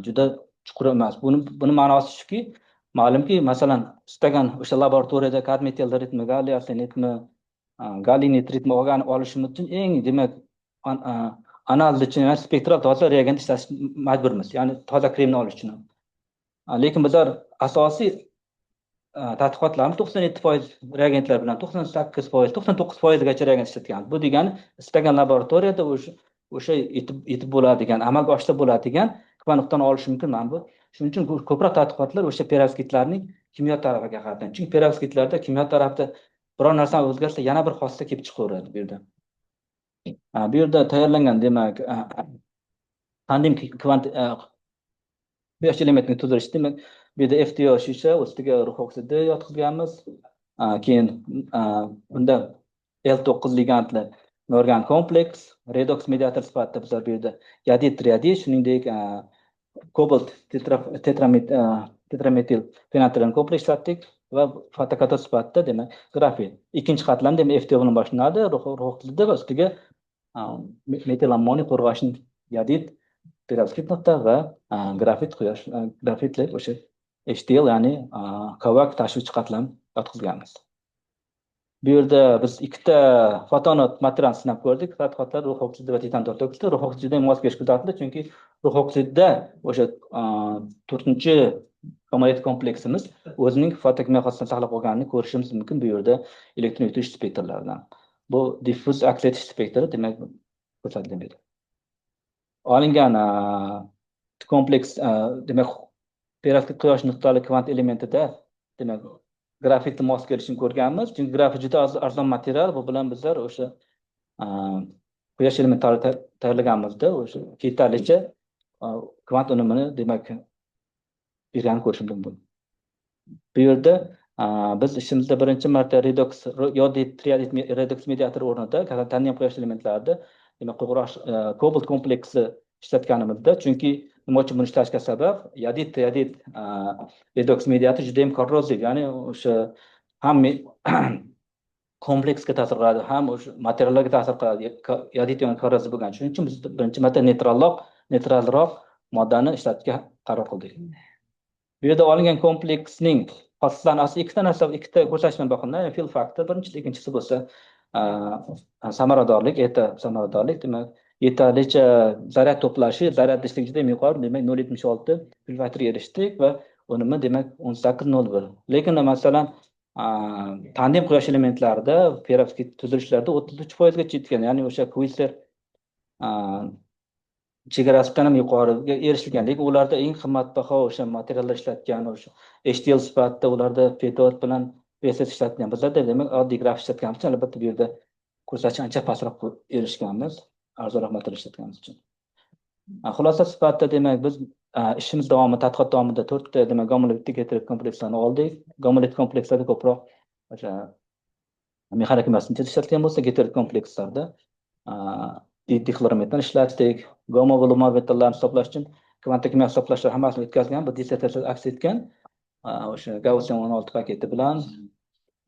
juda chuqur emas. Buni ma'nosi shuki, ma'lumki, masalan, istagan o'sha laboratoriyada kadmiy tellurni, galliy arsenidni, galliy nitritni olishimiz uchun eng demak analiz uchun spektral toza reagent ishlash majburmiz, ya'ni toza kremni olish uchun. Lekin bizlar asosiy tadqiqotlarni 97% reagentlar bilan 98%, 99% gacha reagent ishlatgan. Bu degani istagan laboratoriyada o'sha yetib bo'ladigan, amalga oshsa bo'ladigan kvan nuqtani olish mumkin. Mana bu shuning uchun ko'proq tadqiqotlar o'sha perovskitlarning kimyo tarafiga qaratilgan. Chunki perovskitlarda kimyo tarafda biror narsa o'zgarsa yana bir xossa kelib chiqaveradi bu yerda. Bu yerda tayyorlangan demak tandem kvant quyosh elementini tuzilishi demak bu yerda FTO shisha ustiga rux oksidi yotqizganmiz. Keyin unda L9 ligandli norgan kompleks redoks mediator sifatida bizlar bu yerda yodid triadid shuningdek kobalt tetrametil fenoletilen kompleks ishlatdik va fotokatot sifatida demak grafit ikkinchi qatlam demak FTO bilan boshlanadi, rux oksidi va ustiga metil ammoniy qo'rg'oshin yodid perovskit nuqta va grafit quyosh grafitli o'sha HTL ya'ni kovak tashuvchi qatlam yotqizganmiz. Bu yerda biz ikkita fotonot materialni sinab ko'rdik. Tadqiqotlar rux oksidi va titan oksid. Rux oksidi mos kelishga kuzatildi, chunki rux oksidida o'sha 4-chi komolet kompleksimiz o'zining fotokimyo xossasini saqlab qolganini ko'rishimiz mumkin bu yerda elektron yutish spektrlaridan. Bu diffuz aks etish spektri demak ko'rsatilgan edi. Olingan kompleks demak perovskit quyosh nuqtali kvant elementida demak grafitni mos kelishini ko'rganmiz. Chunki grafit juda arzon material, bu bilan bizlar o'sha quyosh elementlarini tayyorlaganmizda o'sha yetarlicha kvant unumini demak berganini ko'rishimiz mumkin. Bu yerda biz ishimizda birinchi marta redoks yodid triadid redoks mediator o'rnida tandem quyosh elementlarida demak kobalt kompleksi ishlatganimizda, chunki nima uchun buni ishlashga sabab yodid triadid redoks mediator juda ham korrosiv, ya'ni o'sha ham kompleksga ta'sir qiladi, ham o'sha materiallarga ta'sir qiladi. Yodid ion korrosiv bo'lgan. Shuning uchun biz birinchi marta neytralroq moddani ishlatishga qaror qildik. Bu yerda olingan kompleksning xossalarini asli ikkita ko'rsatkichdan boqiladi. Fill faktor birinchisi, ikkinchisi bo'lsa samaradorlik, samaradorlik demak yetarlicha zaryad to'plashi, zaryadlishlik juda yuqori, demak 0.76 fill faktorga erishdik va unumi demak 18.01. Lekin masalan tandem quyosh elementlarida perovskit tuzilishlarda 33% gacha yetgan, ya'ni o'sha Quisler chegarasidan ham yuqoriga erishilgan. Lekin ularda eng qimmatbaho o'sha materiallar ishlatgan, o'sha HTL sifatida ularda petod bilan PSS ishlatgan. Bizlarda demak oddiy graf ishlatganmiz. Albatta bu yerda ko'rsatkich ancha pastroq erishganmiz, arzonroq material ishlatganimiz uchun. Xulosa sifatida demak biz ishimiz davomida, tadqiqot davomida 4 ta demak gomolitik geterit komplekslarni oldik. Gomolitik komplekslarda ko'proq o'sha mexanik kimyo sintez ishlatilgan bo'lsa, geterit komplekslarda dixlorometdan ishlatdik. Gamma volumar metallarni hisoblash uchun kvanta kimyo hisoblashlar hammasini o'tkazgan. Bu dissertatsiyada aks etgan. O'sha Gaussian 16 paketi bilan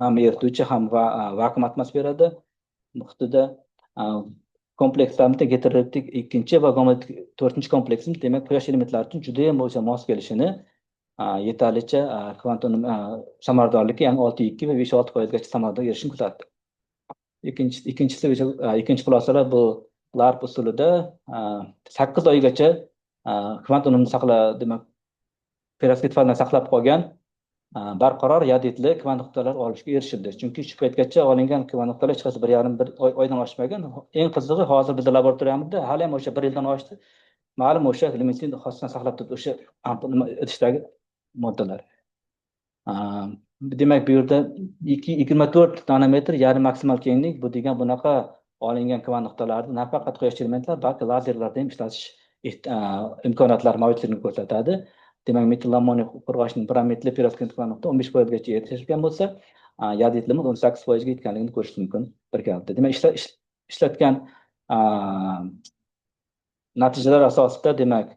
ham erituvchi ham vakuum atmosferada muhitida komplekslarni geterotik ikkinchi va gomolitik 4-chi kompleksimiz demak quyosh elementlari uchun juda ham o'sha mos kelishini yetarlicha kvantum samaradorligi, ya'ni 6.2 va 5-6% gacha samarador erishishini ko'rsatdi. Ikkinchisi o'sha ikkinchi xulosalar bu LARP usulida 8 oygacha kvantumni demak perovskit fazani saqlab qolgan barqaror yadidli kvant nuqtalar olishga erishildi. Chunki shu paytgacha olingan kvant nuqtalar hech qaysi 1,5 oydan oshmagan. Eng qizig'i hozir bizning laboratoriyamizda hali ham o'sha 1 yildan oshdi. Ma'lum o'sha elementni xossani saqlab turibdi o'sha idishdagi moddalar. Demak bu yerda 24 nanometr yarim maksimal kenglik, bu degan bunaqa olingan kvant nuqtalarni nafaqat quyosh elementlar, balki lazerlarda ham ishlatish imkoniyatlari mavjudligini ko'rsatadi. Demak, metil ammoniy qo'rg'oshining parametrli perovskit kvant nuqta 15% gacha erishgan bo'lsa, yadidlimiz 18% ga yetganligini ko'rish mumkin bir galda. Demak, ishlatgan natijalar asosida demak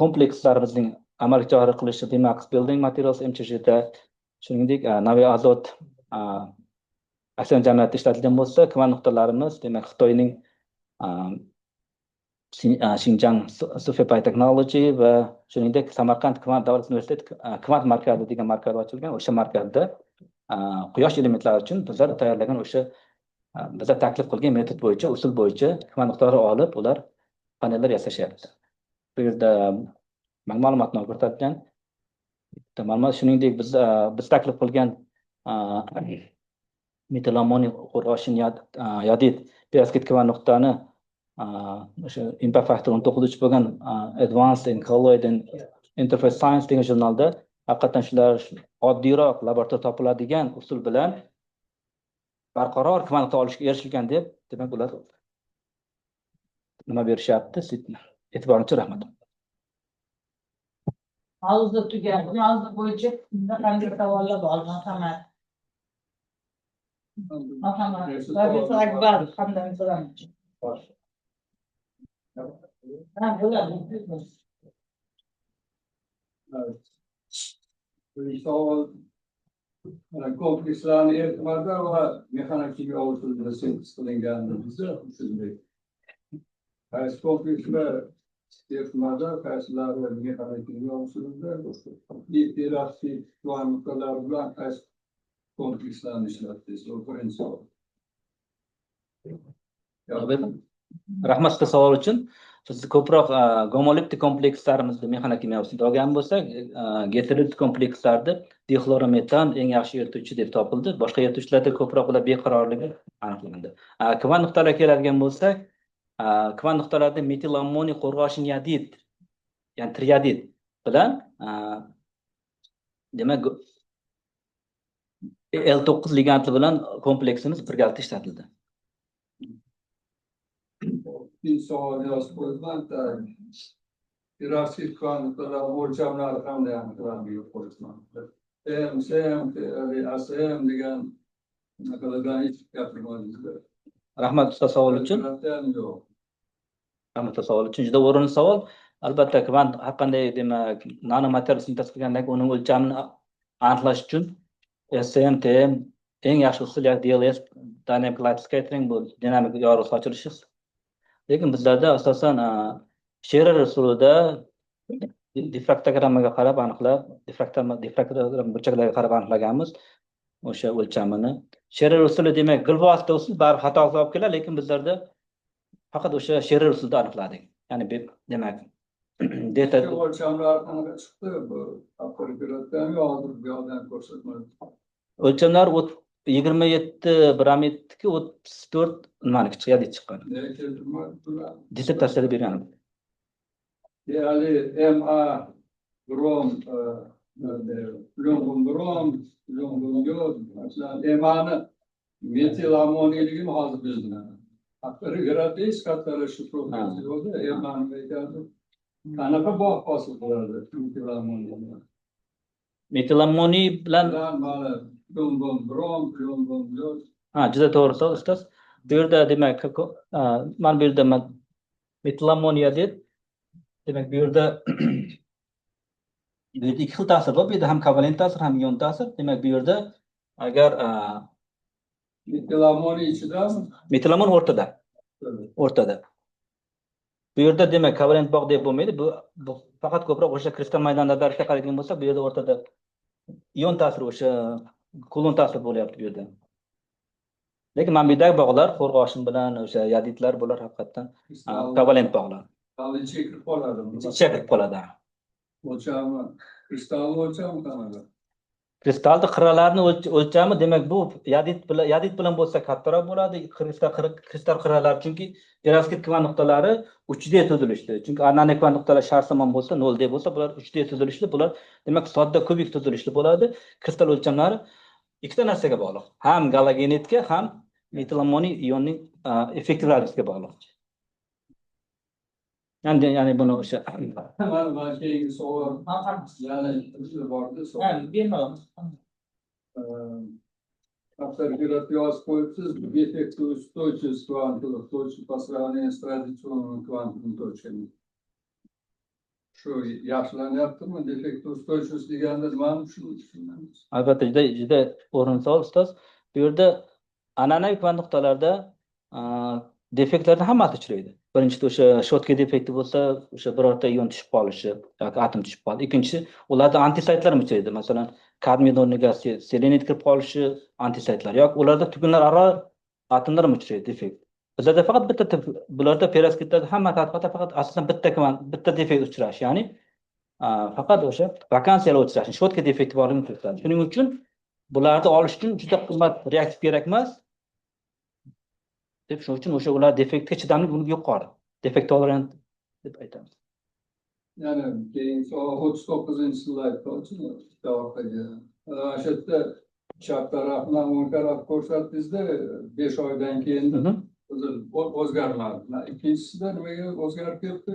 komplekslarimizning amalga joriy qilishi Demax Building Materials MCHda, shuningdek Navi Azot aksiyon jamiyatida ishlatilgan bo'lsa, kvant nuqtalarimiz demak Xitoyning Xinjiang Sufei Technology va shuningdek Samarqand Kvant davlat universiteti kvant markazi degan markaz ochilgan. O'sha markazda quyosh elementlari uchun bizlar tayyorlagan o'sha bizlar taklif qilgan metod bo'yicha, usul bo'yicha kvant nuqtalarni olib, ular panellar yasashyapti. Bu yerda ma'lumotni ko'rsatgan. Ma'lumot shuningdek biz taklif qilgan metil ammoniy qo'rg'oshin yadid perovskit kvant nuqtani o'sha impact factor 19 bo'lgan Advanced in Colloid and Interface Science degan jurnalda haqiqatan shular oddiyroq laboratoriyada topiladigan usul bilan barqaror kvant nuqta olishga erishilgan deb, demak ular nima berishyapti? E'tiboringiz uchun rahmat. Mavzu tugadi. Mavzu bo'yicha qanday savollar bor? Marhamat. Professor Akbar hamdan so'ramoqchi. Bir savol komplekslarni eritmada va mexanik kimyo usulida sintez qilinganimizda shunday. Qaysi komplekslar eritmada, qaysilari mexanik kimyo usulida perovskit kvant nuqtalar bilan qaysi komplekslarni ishlatdingiz? Birinchi savol. Rahmat savol uchun. Biz ko'proq gomoliptik komplekslarimizni mexanik kimyo usulida olgan bo'lsak, geterit komplekslarda dixlorometan eng yaxshi erituvchi deb topildi. Boshqa erituvchilarda ko'proq ular beqarorligi aniqlandi. Kvant nuqtalarga keladigan bo'lsak, kvant nuqtalarda metil ammoniy qo'rg'oshin yadid, ya'ni triadid bilan demak L9 ligandi bilan kompleksimiz birgalikda ishlatildi. Bir savol yozib qo'yibman. Perovskit kvant nuqtalar o'lchamlari qanday aniqlangan qo'yibman. SM degan naqalardan hech gapirmadingizlar. Rahmat savol uchun. Rahmat savol uchun juda o'rinli savol. Albatta kvant har qanday demak nanomaterial sintez qilgandagi uning o'lchamini aniqlash uchun SMTM eng yaxshi usul DLS Dynamic Light Scattering bu dinamik yorug' sochilishi. Lekin bizlarda asosan Scherer usulida difraktogrammaga qarab aniqlab, difraktogramma burchaklarga qarab aniqlaganmiz o'sha o'lchamini. Scherer usuli demak gilvosita usul baribir xatoga olib keladi, lekin bizlarda faqat o'sha Scherer usulida aniqladik. Ya'ni demak data o'lchamlar qanaqa chiqdi? Bu apparatdan hozir bu yoqdan ko'rsatmadi. O'lchamlar 27 bramidniki 34 nimaniki chiqadi chiqqan. Dissertatsiyada berganim. Ya'ni MA brom brom yod, masalan MAni metil ammoniyaligim hozir bizdan. Haqqari gradis qatlari shifrovkasi bo'ldi. Eman aytadi. Qanaqa bog' hosil bo'ladi metil ammoniya? Metil ammoniy bilan Bilan mana brom, yo'q. juda to'g'ri savol ustoz. Bu yerda demak, mana bu yerda metil ammoniya deb, demak bu yerda ikki xil ta'sir bor. Bu yerda ham kovalent ta'sir, ham ion ta'sir. Demak, bu yerda agar Metil ammoniya ichidami? metil ammoniy o'rtada. Bu yerda demak kovalent bog' deb bo'lmaydi. Bu faqat ko'proq o'sha kristal maydonlarga qaraydigan bo'lsa, bu yerda o'rtada ion ta'siri, o'sha kulon ta'sir bo'lyapti bu yerda. Lekin mana bu yerdagi bog'lar qo'rg'oshin bilan o'sha yaditlar, bular haqiqatdan kovalent bog'lar. Chekib qoladi. Chekib qoladi. O'lchami, kristalni o'lchami qanaqa? Kristalni qirralarini o'lchami, demak bu yadit bilan bo'lsa kattaroq bo'ladi. Kristal qirralari, chunki perovskit kvant nuqtalari 3D tuzilishdi. Chunki ananiy kvant nuqtalar sharsimon bo'lsa, 0D bo'lsa, bular 3D tuzilishli. Bular demak sodda kubik tuzilishli bo'ladi. Kristal o'lchamlari ikkita narsaga bog'liq. Ham galogenitga, ham metil ammoniy ionning effektivligiga bog'liq. Ya'ni buni o'sha Mana keyingi savol. Ya'ni o'sha bordi savol. Авторитет yozib qo'yibsiz, defektiv устойчивость квантовых точек по сравнению с традиционными квантовыми точками. Shu yaxshilanyaptimi? Defektiv устойчивость deganda nimani tushunamiz? Albatta juda o'rinli savol ustoz. Bu yerda an'anaviy kvant nuqtalarda defektlarning hammasi uchraydi. Birinchisi o'sha shotki defekti bo'lsa, o'sha birorta ion tushib qolishi yoki atom tushib qoladi. Ikkinchisi, ularda antisaytlar ham uchraydi. Masalan, kadmiy o'rniga selenit kirib qolishi antisaytlar yoki ularda tugunlararo atomlar ham uchraydi defekt. Bizlarda faqat bitta bularda perovskitlarda hamma tadqiqotda faqat asosan bitta defekt uchrashi, ya'ni faqat o'sha vakansiyalar uchrashi, shotki defekti borligini ko'rsatadi. Shuning uchun bularni olish uchun juda qimmat reaktiv kerak emas. Shuning uchun o'sha ular defektga chidamligi yuqori. Defekt tolerant deb aytamiz. Ya'ni keyingi savol 39-slaydda orqaga. O'sha yerda chap tarafni o'ng taraf ko'rsatdingizda 5 oydan keyin o'zgarmadi. Ikkinchisida nimaga o'zgarib ketdi?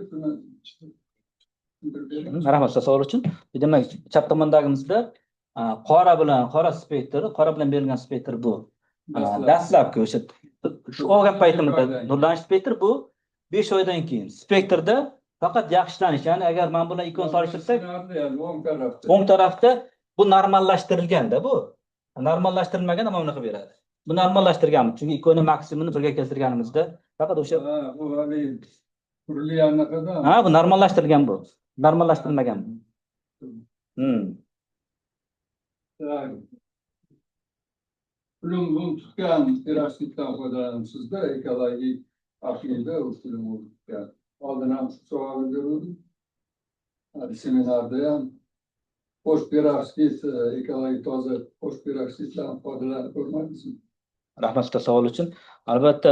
Rahmat savol uchun. Demak, chap tomondagimizda qora bilan berilgan spektr bu. Dastlabki o'sha shu olgan paytimizda nurlanish spektr bu 5 oydan keyin. Spektrda faqat yaxshilanish, ya'ni agar men bilan ikkovini solishtirsak, o'ng tarafda bu normallashtirilganda bu. Normallashtirilmagan mana bunaqa beradi. Bu normallashtirganmiz, chunki ikkovini maksimumini birga keltirganimizda faqat o'sha bu hali turli anaqada. Bu normallashtirilgan bu. Normallashtirilmagan. Film tutgan perovskitdan foydalanamsizda, ekologik aqida film tutgan. Oldin ham savol berdim. Seminarda ham qo'sh perovskit, ekologik toza qo'sh perovskitdan foydalanib ko'rmadingizmi? Rahmat savol uchun. Albatta,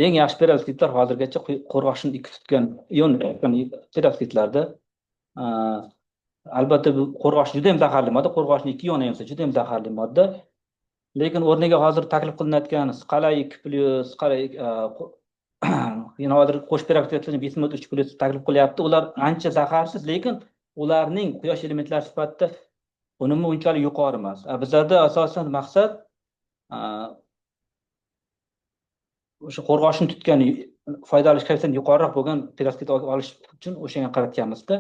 eng yaxshi perovskitlar hozirgacha qo'rg'oshin ikki tutgan ion perovskitlarda. Albatta bu qo'rg'oshin juda ham zaharli modda, qo'rg'oshin ikki ioni bo'lsa juda ham zaharli modda. Lekin o'rniga hozir taklif qilinayotgan Scala 2+, Scala yana hozir qo'sh perovskitlarni bismut 3+ taklif qilyapti. Ular ancha zaharsiz, lekin ularning quyosh elementlari sifatida unumi unchalik yuqori emas. Bizlarda asosan maqsad o'sha qo'rg'oshin tutgan foydali koeffitsient yuqoriroq bo'lgan perovskit olish uchun o'shanga qaratganmizda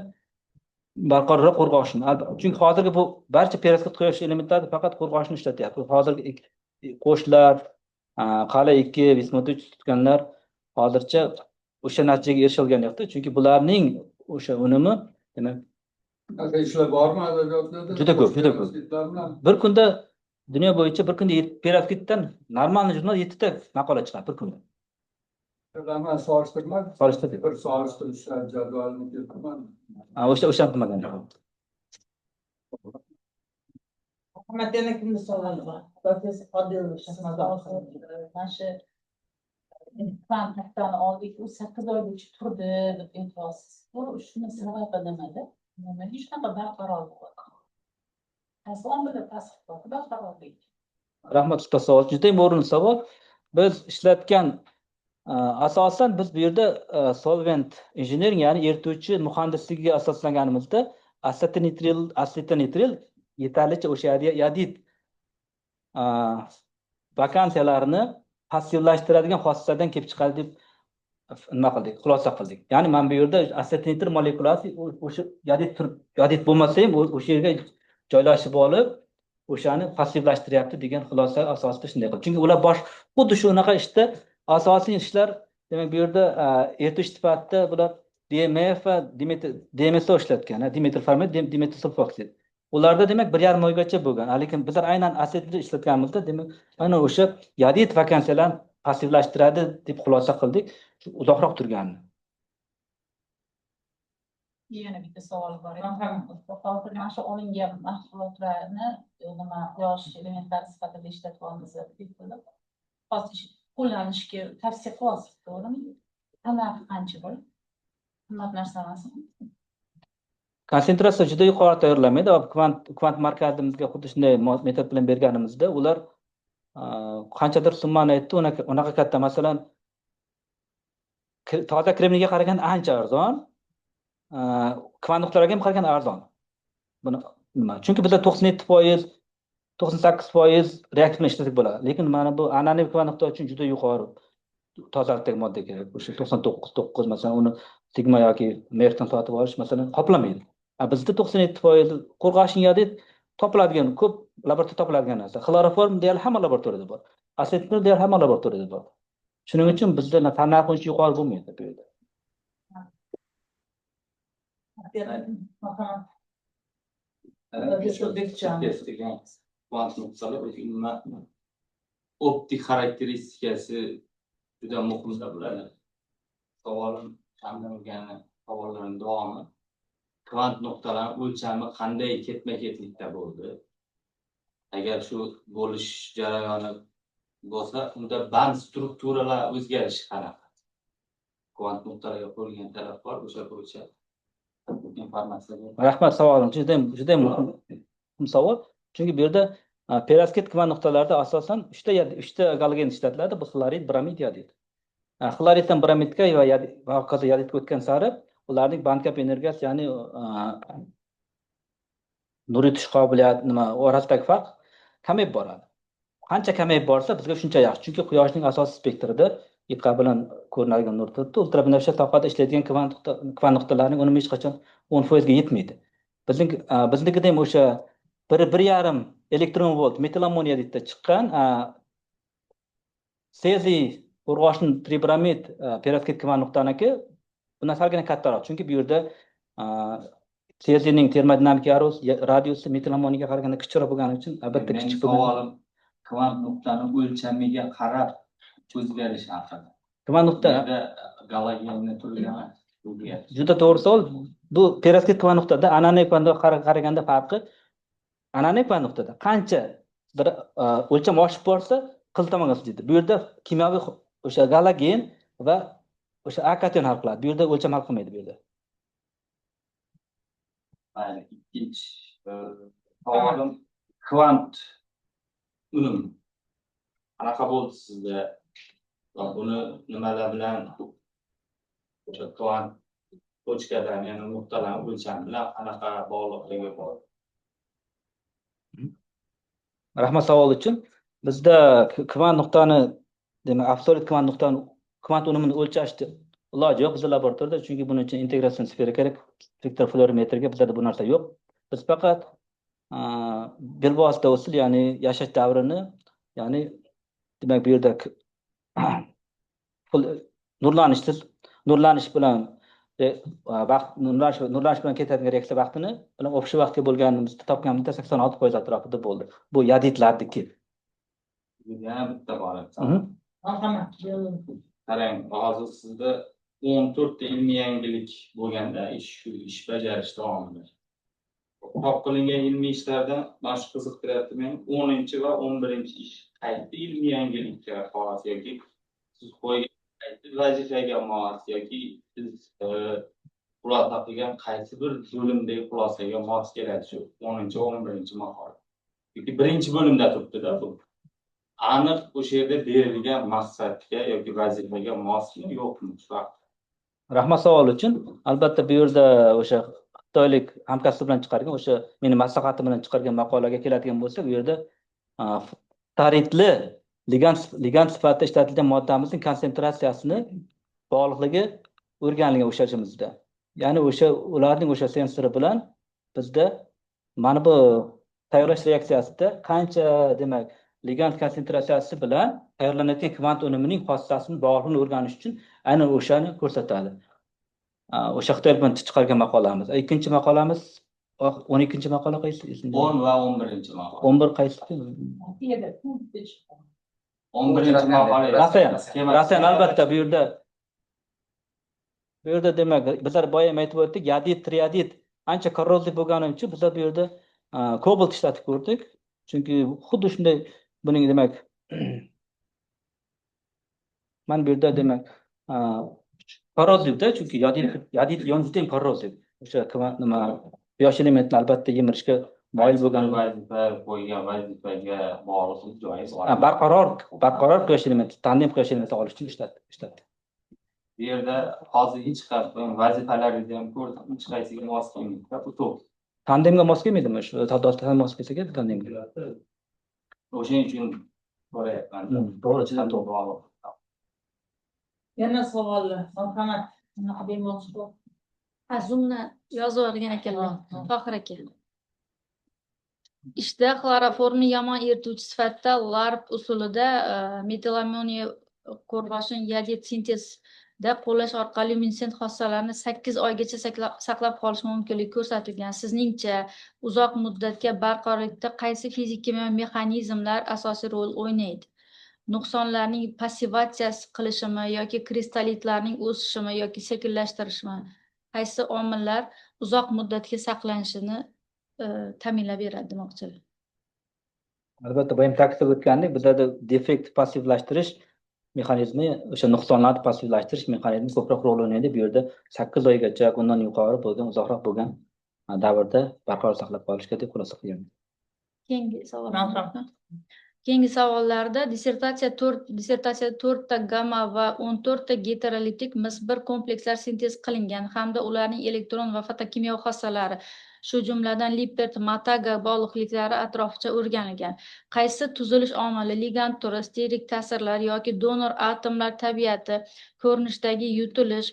barqaror qo'rg'oshin. Chunki hozirgi bu barcha perovskit quyosh elementlari faqat qo'rg'oshin ishlatyapti. Hozirgi qo'shlar, Scala 2, bismut 3 tutganlar hozircha o'sha natijaga erishilgan yo'qda. Chunki bularning o'sha unumi, demak, ishlar bormi adabiyotlarda? Juda ko'p. Bir kunda dunyo bo'yicha bir kunda perovskitdan normal jurnal 7 ta maqola chiqadi bir kunda. Raqamlar solishtirmadi. Solishtirdik. Bir solishtirish jadvalini keltirmadi. O'sha bilmagan. Yana kimda savol bor? Professor Odilov mana shu kvant nuqtani oldik, u 8 oygacha turdi deb aytyapsiz. Bu shuni sababi nimada? Nima hech qanaqa barqaror bo'ladi. Aslan bilan tasdiqladi barqarorlik. Rahmat usta savol. Juda ham o'rinli savol. Biz ishlatgan asosan biz bu yerda solvent engineering ya'ni erituvchi muhandisligiga asoslanganimizda asetonnitril yetarlicha o'sha yodid vakansiyalarni passivlashtiradigan xossadan kelib chiqadi deb nima qildik, xulosa qildik. Ya'ni mana bu yerda asetonitr molekulasi o'sha yodid bo'lmasa ham o'sha yerga joylashib olib, o'shani passivlashtiryapti degan xulosa asosida shunday qildik. Chunki ular xuddi shunaqa ishda asosiy ishlar, demak bu yerda erituvchi sifatida bular DMF va DMSO ishlatgan, dimetilformid, dimetilsulfoksid. Ularda demak 1,5 oygacha bo'lgan. Lekin bizlar aynan asetni ishlatganimizda, demak aynan o'sha yodid vakansiyalarni passivlashtiradi deb xulosa qildik. Shu uzoqroq turganini. Yana bitta savol bor. Hozir mana shu olingan mahsulotlarni nima quyosh elementlari sifatida ishlatyapmiz deb bilib, hozir qo'llanishga tavsiya qilyapsiz, to'g'rimi? Narxi qancha bo'ladi? Qimmat narsa emasmi? Konsentratsiya juda yuqori tayyorlanmaydi. Kvant markazimizga xuddi shunday metod bilan berganimizda ular qanchadir summani aytdi, unaqa katta. Masalan, toza kremniga qaraganda ancha arzon, kvant nuqtalarga ham qaraganda arzon. Buni nima? Chunki bizda 97%, 98% reaktiv bilan ishlasak bo'ladi. Lekin mana bu ananiy kvant nuqta uchun juda yuqori tozalikdagi modda kerak. O'sha 99.9 masalan uni sigma yoki merkdan sotib olish masalan qoplamaydi. Bizda 97% qo'rg'ashin yodid topiladigan, ko'p laboratoriyada topiladigan narsa. Xloroform deyarli hamma laboratoriyada bor. Asetonil deyarli hamma laboratoriyada bor. Shuning uchun bizda narxi uncha yuqori bo'lmaydi bu yerda. Kvant nuqtalar optik xarakteristikasi juda muhimda bo'ladi. Savolim Shamdan savollarning davomi. Kvant nuqtalar o'lchami qanday ketma-ketlikda bo'ldi? Agar shu bo'lish jarayoni bo'lsa, unda band strukturalar o'zgarishi qanaqa? Kvant nuqtalarga qo'yilgan talab bor, o'sha bo'yicha informatsiya. Rahmat savolim. Juda muhim savol. Chunki bu yerda perovskit kvant nuqtalarida asosan 3ta galogen ishlatiladi. Bu xlorid, bromid, yodid. Xloriddan bromidga va hokazo yodidga o'tgan sari ularning bandgap energiyasi, ya'ni nur yutish qobiliyati orasidagi farq kamayib boradi. Qancha kamayib borsa bizga shuncha yaxshi. Chunki quyoshning asosiy spektrida IQ bilan ko'rinadigan nur ultrabinafsha sohada ishlaydigan kvant nuqtalarning unumi hech qachon 10% ga yetmaydi. Biznikida ham o'sha 1,5 elektron volt metil ammoniy yodidda chiqqan seziy qo'rg'oshin tribromid perovskit kvant nuqtaniki bundan salgina kattaroq. Chunki bu yerda seziyning termodinamik radiusi metil ammoniyga qaraganda kichikroq bo'lgani uchun albatta kichik savolim kvant nuqtani o'lchamiga qarab o'zgarishi haqida. Kvant nuqta galogenni turgan juda to'g'ri savol. Bu perovskit kvant nuqtada ananiy kvantga qaraganda farqi, ananiy kvant nuqtada qancha bir o'lcham oshib borsa qizil tomonga suzadi. Bu yerda kimyoviy o'sha galogen va o'sha A kation hal qiladi. Bu yerda o'lcham hal qilmaydi bu yerda. Ikkinchi savolim kvant unim qanaqa bo'ldi sizda? Va buni nimalar bilan o'sha kvant tochkadan, ya'ni nuqtalar o'lchami bilan qanaqa bog'liqligi bor? Rahmat savol uchun. Bizda kvant nuqtani, demak, absolyut kvant nuqtani kvant unumini o'lchashni iloji yo'q bizda laboratoriyada, chunki buning uchun integratsion sfera kerak. Spektrofluorimetrga bizda bu narsa yo'q. Biz faqat bilvosita usul, ya'ni yashash davrini, ya'ni demak bu yerda nurlanish bilan vaqt nurlanish bilan ketadigan reaksiya vaqtini bilan o'sha vaqtga bo'lganimizda topganimizda 86% atrofida bo'ldi. Bu yodidlardiki. Yana bitta bor. Qarang, hozir sizda 14 ta ilmiy yangilik bo'lganda ish bajarish davomida. Chop qilingan ilmiy ishlardan mana shu qiziqtiryapti meni 10 va 11 ish qaysi ilmiy yangilikka xos yoki siz qo'ygan qaysi vazifaga mos yoki siz xulosa qilgan qaysi bir bo'limdagi xulosaga mos keladi shu 10 va 11 mahorat. Yoki birinchi bo'limda turibdi-da bu. aniq o'sha yerda berilgan maqsadga yoki vazifaga mosmi yo'qmi shu haqida. Rahmat savol uchun. Albatta bu yerda o'sha xitoylik hamkasb bilan chiqargan, o'sha meni maslahatim bilan chiqargan maqolaga keladigan bo'lsak, bu yerda ftaritli ligand sifatida ishlatilgan moddamizning konsentratsiyasini bog'liqligi o'rganilgan o'sha ishimizda. Ya'ni o'sha ularning o'sha sensori bilan bizda mana bu tayyorlash reaksiyasida qancha demak ligand konsentratsiyasi bilan tayyorlanayotgan kvant unumining xossasini bog'liqligini o'rganish uchun aynan o'shani ko'rsatadi. O'sha Xitoy bilan chiqargan maqolamiz. Ikkinchi maqolamiz 12-chi maqola qaysi? 10 va 11-chi maqola. 11 qaysi? 11-chi maqola Rasayan albatta bu yerda demak bizlar boya ham aytib o'tdik, yodid, triodid ancha korrozif bo'lgani uchun bizlar bu yerda kobalt ishlatib ko'rdik. Chunki xuddi shunday buning demak mana bu yerda demak korrozivda, chunki yodid yonida ham korroziv. O'sha nima quyosh elementini albatta yemirishga moyil bo'lgan vazifa qo'ygan vazifaga bog'liq joiz. barqaror quyosh elementi, tandem quyosh elementi olish uchun ishlatdi. Bu yerda hozirgi chiqargan vazifalarni ham ko'rdim, hech qaysiga mos kelmaydi. Bu to'g'ri. Tandemga mos kelmaydimi? Shu tadosdan mos kelsa kerak tandemga. O'shaning uchun so'rayapman. To'g'ri. Yana savollar. Marhamat. Bunaqa bemoqchi bo'l. Zoomni yozib olgan ekanlar. Tohir aka. Ishda xloroformni yomon erituvchi sifatida LARP usulida metilamoniya qo'rg'oshin yodid sintezda qo'llash orqali luminescent xossalarni 8 oygacha saqlab qolish mumkinligi ko'rsatilgan. Sizningcha uzoq muddatga barqarorlikda qaysi fizik-kimyo mexanizmlar asosiy rol o'ynaydi? Nuqsonlarning passivatsiyasi qilishimi yoki kristallitlarning o'sishimi yoki sekinlashtirishimi? Qaysi omillar uzoq muddatga saqlanishini ta'minlab beradi demoqchilar. Albatta bu ham ta'kidlab o'tgandek, bizda defekt passivlashtirish mexanizmi, o'sha nuqsonlarni passivlashtirish mexanizmi ko'proq rol o'ynaydi. Bu yerda 8 oygacha, undan yuqori bo'lgan, uzoqroq bo'lgan davrda barqaror saqlab qolishga deb xulosa qilganmiz. Keyingi savollarda dissertatsiya 4 ta gamma va 14 ta heterolitik mis-1 komplekslar sintez qilingan hamda ularning elektron va fotokimyo xossalari, shu jumladan Lippert Mataga bog'liqliklari atroflicha o'rganilgan. Qaysi tuzilish omili, ligand turi, sterik ta'sirlar yoki donor atomlar tabiati, ko'rinishdagi yutilish,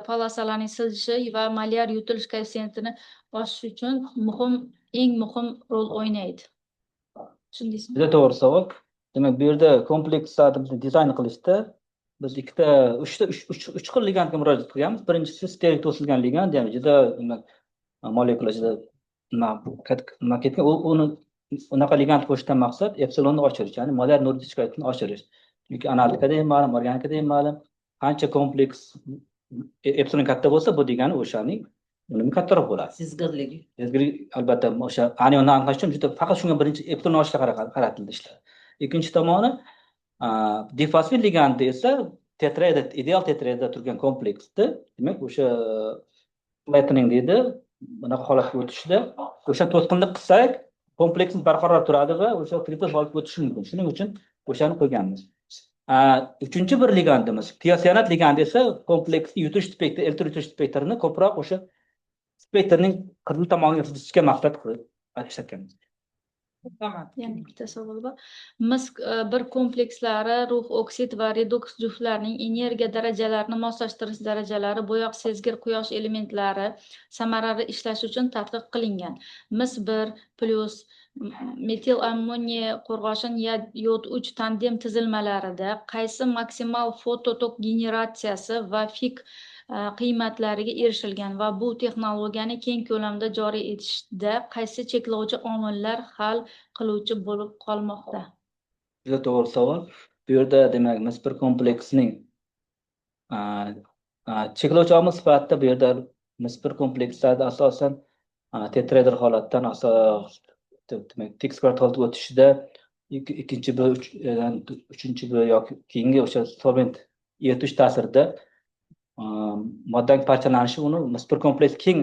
polosalarning siljishi va molyar yutilish koeffitsiyentini oshish uchun eng muhim rol o'ynaydi? Tushundingizmi? Juda to'g'ri savol. Demak, bu yerda komplekslarni dizayn qilishda biz uch xil ligandga murojaat qilganmiz. Birinchisi sterik to'silgan ligand, ya'ni juda molekula juda nima ketgan. Unaqa ligand qo'shishdan maqsad epsilonni oshirish, ya'ni molyar nurdish koeffitsiyentini oshirish. Chunki analitikada ham ma'lum, organikada ham ma'lum, qancha kompleks epsilon katta bo'lsa, bu degani o'shaning unumi kattaroq bo'ladi. Sezgirligi. Albatta o'sha anionni aniqlash uchun juda faqat shunga birinchi epsilon oshishga qaratildi ishlar. Ikkinchi tomoni difosfid ligandi esa tetraedda, ideal tetraedda turgan kompleksda, demak o'sha flattening deydi, bunaqa holatga o'tishda o'sha to'sqinlik qilsak, kompleksimiz barqaror turadi va o'sha triplet holatga o'tishi mumkin. Shuning uchun o'shani qo'yganmiz. Uchinchi bir ligandimiz, tiosianat ligandi esa kompleksni yutish spektri, elektron yutish spektrini ko'proq o'sha spektrning qizil tomoniga suzishga maqsad qilib ishlatganmiz. Yana bitta savol bor. Mis-1 komplekslari rux oksid va redoks juftlarining energiya darajalarini moslashtirish darajalari bo'yoq sezgir quyosh elementlari samarali ishlashi uchun tadqiq qilingan. Mis-1 plus metil ammoniya qo'rg'oshin yod 3 tandem tizilmalarida qaysi maksimal fototok generatsiyasi va fik qiymatlariga erishilgan va bu texnologiyani keng ko'lamda joriy etishda qaysi cheklovchi omillar hal qiluvchi bo'lib qolmoqda? Juda to'g'ri savol. Bu yerda demak mis-1 kompleksining cheklovchi omil sifatida bu yerda mis-1 komplekslarda asosan tetraeder holatdan demak tekis kvadrat holatga o'tishida ikkinchi bir, uchinchi bir yoki keyingi o'sha solvent eritish ta'sirida moddaning parchalanishi uni mis-1 kompleks keng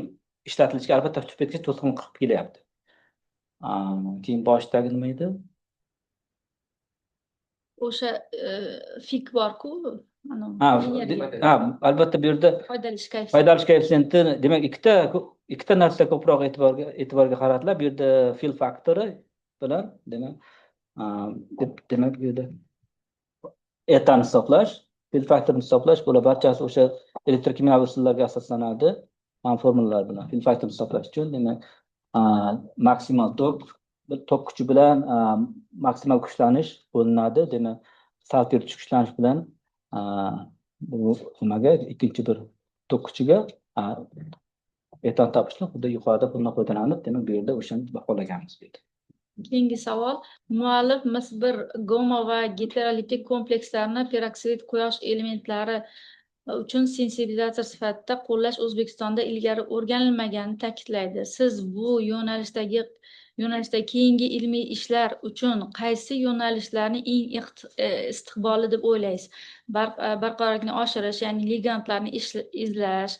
ishlatilishiga albatta tupetga to'sqin qilib kelyapti. Keyin boshdagi nima edi? o'sha fik borku, Ha, energia, ha, albatta bu yerda foydalanish koeffitsiyenti. foydalanish koeffitsiyenti demak ikkita narsa ko'proq e'tiborga qaratiladi. Bu yerda fill faktori bilan demak demak bu yerda etani hisoblash, fill faktorini hisoblash bular barchasi o'sha elektrokimyoviy usullarga asoslanadi. Formulalar bilan fill faktorini hisoblash uchun demak maksimal tok kuchi bilan maksimal kuchlanish bo'linadi. Demak salb yuritish kuchlanish bilan bu nimaga ikkinchi bir tok kuchiga etan topishni xuddi yuqorida bundan foydalanib demak bu yerda o'shani baholaganmiz. Keyingi savol. Muallif mis-bir gomma va heteroliptik komplekslarni peroksid quyosh elementlari uchun sensibilizator sifatida qo'llash O'zbekistonda ilgari o'rganilmaganini ta'kidlaydi. Siz bu yo'nalishda keyingi ilmiy ishlar uchun qaysi yo'nalishlarni eng istiqbolli deb o'ylaysiz? Barqarorlikni oshirish, ya'ni ligandlarni izlash,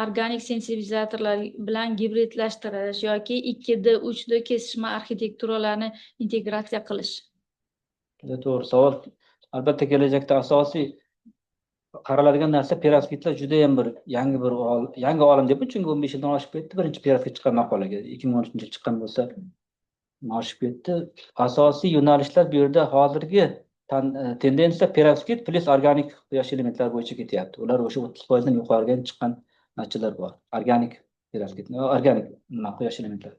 organik sensibilizatorlar bilan gibridlashtirish yoki 2D 3D kesishma arxitekturalarini integratsiya qilish. Juda to'g'ri savol. Albatta kelajakda asosiy qaraladigan narsa peroksidlar juda ham bir yangi olim deb, chunki 15 yildan oshib ketdi. Birinchi peroksid chiqqan maqolaga 2013 yil chiqqan bo'lsa, oshib ketdi. Asosiy yo'nalishlar bu yerda hozirgi tendensiya peroksid plus organik quyosh elementlari bo'yicha ketyapti. Ular o'sha 30% dan yuqoriga chiqqan narsalar bor. Organik peroksid, organik quyosh elementlari.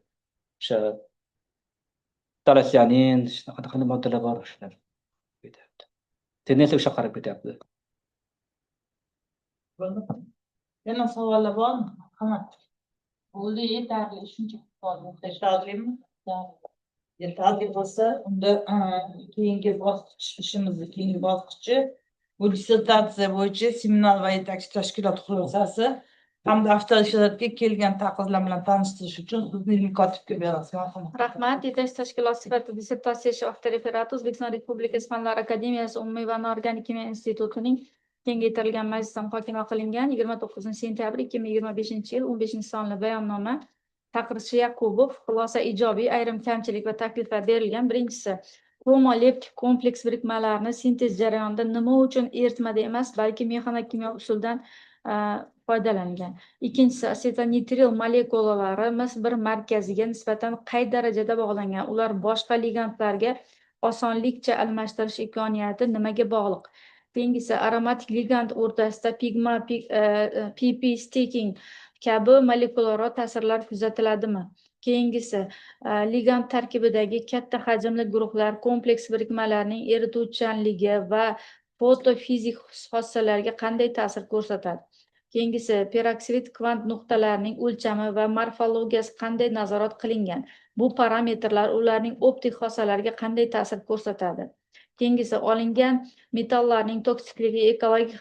O'sha talasianin, qanday moddalar bor shular ketyapti. Tendensiya o'sha qarab ketyapti. Yana savollar bormi? Qamat. Bo'ldi, yetarli, shuncha Yetarlimi? Yetarli bo'lsa, unda keyingi bosqichi bu dissertatsiya bo'yicha seminar va yetakchi tashkilot xulosasi hamda avtorishoratga kelgan taqdimlar bilan tanishtirish uchun bizni ilmiy kotibga beramiz. Rahmat. Yetakchi tashkilot sifatida dissertatsiya ishi avtoreferati O'zbekiston Respublikasi Fanlar akademiyasi Umumiy va Norganik kimyo institutining kengaytirilgan majlisda muhokama qilingan 29 sentyabr 2025 yil 15 sonli bayonnoma. Taqdirchi Yakubov. Xulosa ijobiy, ayrim kamchilik va takliflar berilgan. Birinchisi, kromoleptik kompleks birikmalarni sintez jarayonida nima uchun eritmada emas, balki mexanokimyo usuldan foydalangan. Ikkinchisi, asetanitril molekulalari mis-bir markaziga nisbatan qay darajada bog'langan? Ular boshqa ligandlarga osonlikcha almashtirish imkoniyati nimaga bog'liq? Keyingisi, aromatik ligand o'rtasida PP sticking kabi molekulyar ta'sirlar kuzatiladimi? Keyingisi, ligand tarkibidagi katta hajmli guruhlar kompleks birikmalarning erituvchanligi va fotofizik xossalarga qanday ta'sir ko'rsatadi? Keyingisi, peroksid kvant nuqtalarining o'lchami va morfologiyasi qanday nazorat qilingan? Bu parametrlar ularning optik xossalariga qanday ta'sir ko'rsatadi? Keyingisi, olingan metallarning toksikligi, ekologik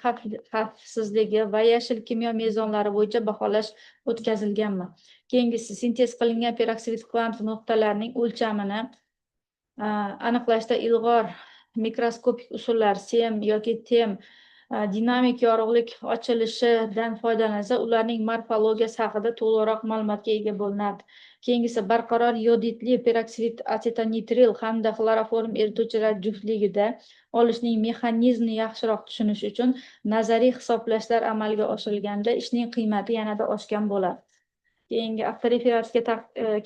xavfsizligi va yashil kimyo mezonlari bo'yicha baholash o'tkazilganmi? Keyingisi, sintez qilingan peroksid kvant nuqtalarining o'lchamini aniqlashda ilg'or mikroskopik usullar SEM yoki TEM dinamik yorug'lik ochilishidan foydalansa, ularning morfologiyasi haqida to'liqroq ma'lumotga ega bo'linadi. Keyingisi, barqaror yodidli peroksid asetanitril hamda xloroform erituvchilar juftligida olishning mexanizmini yaxshiroq tushunish uchun nazariy hisoblashlar amalga oshirilganda ishning qiymati yanada oshgan bo'ladi. Keyingi avtoreferatga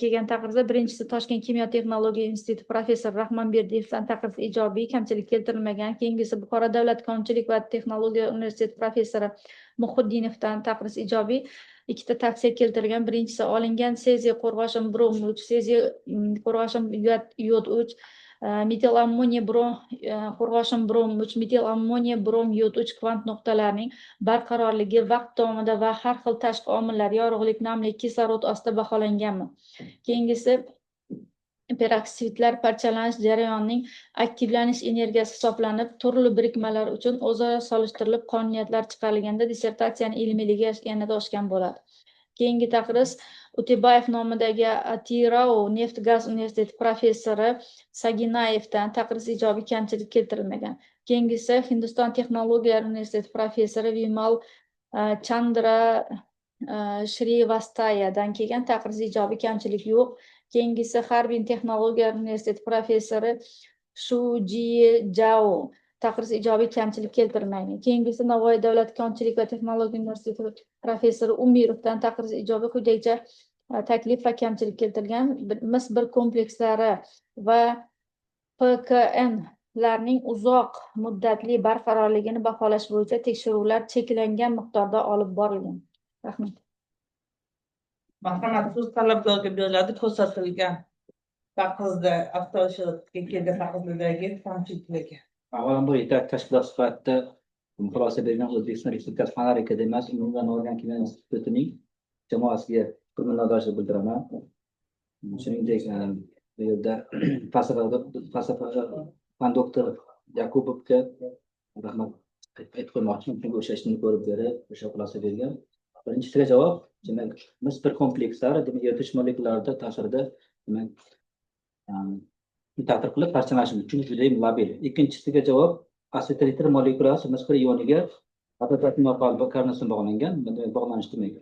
kelgan taqdirda birinchisi, Toshkent kimyo texnologiya instituti professori Rahmonberdiyevdan taqrid ijobiy, kamchilik keltirilmagan. Keyingisi, Buxoro davlat konchilik va texnologiya universiteti professori Muhiddinovdan taqrid ijobiy, ikkita tavsiya keltirilgan. Birinchisi, olingan seziy qo'rg'oshin brom 3, seziy qo'rg'oshin yod 3, metil ammoniy brom qo'rg'oshin brom 3, metil ammoniy brom yod 3 kvant nuqtalarining barqarorligi vaqt davomida va har xil tashqi omillar, yorug'lik, namlik, kislorod ostida baholanganmi? Keyingisi, peroksidlar parchalanish jarayonining aktivlanish energiyasi hisoblanib, turli birikmalar uchun o'zaro solishtirilib qonuniyatlar chiqarilganda dissertatsiyaning ilmiyligi yanada oshgan bo'ladi. Keyingi taqriz Utebayev nomidagi Atirau neft-gaz universiteti professori Saginayevdan taqriz ijobiy, kamchilik keltirilmagan. Keyingisi, Hindiston texnologiyalar universiteti professori Vimal Chandra Shrivastayadan kelgan taqriz ijobiy, kamchilik yo'q. Keyingisi, Harbin texnologiyalar universiteti professori Shu Jao taqriz ijobiy kamchilik keltirmaydi. Keyingisi Navoiy davlat konchilik va texnologiya universiteti professori Umirovdan taqriz ijobiy quyidagicha taklif va kamchilik keltirilgan. Mis bir komplekslari va PKNlarning uzoq muddatli barqarorligini baholash bo'yicha tekshiruvlar cheklangan miqdorda olib borilgan. Rahmat. Marhamat, so'z talabgorga beriladi. Ko'rsatilgan taqrizda avtoshirotga kelgan taqrizlardagi kamchilikligi. Avvalambor yetakchi tashkilot sifatida xulosa bergan O'zbekiston Respublikasi Fanlar akademiyasi umuman olgan kimyo institutining jamoasiga minnatdorchilik bildiraman. Shuningdek, bu yerda falsafa fan doktor Yakubovga rahmat aytib qo'ymoqchiman, chunki o'sha ishni ko'rib berib, o'sha xulosa bergan. Birinchisiga javob, demak, mis bir komplekslari demak yertish molekulyarida ta'sirida demak ta'sir qilib parchalash uchun juda ham labil. Ikkinchisiga javob, asetilitr molekulasi mis bir ioniga adaptativ karnosdan bog'langan, bunday bog'lanish demak.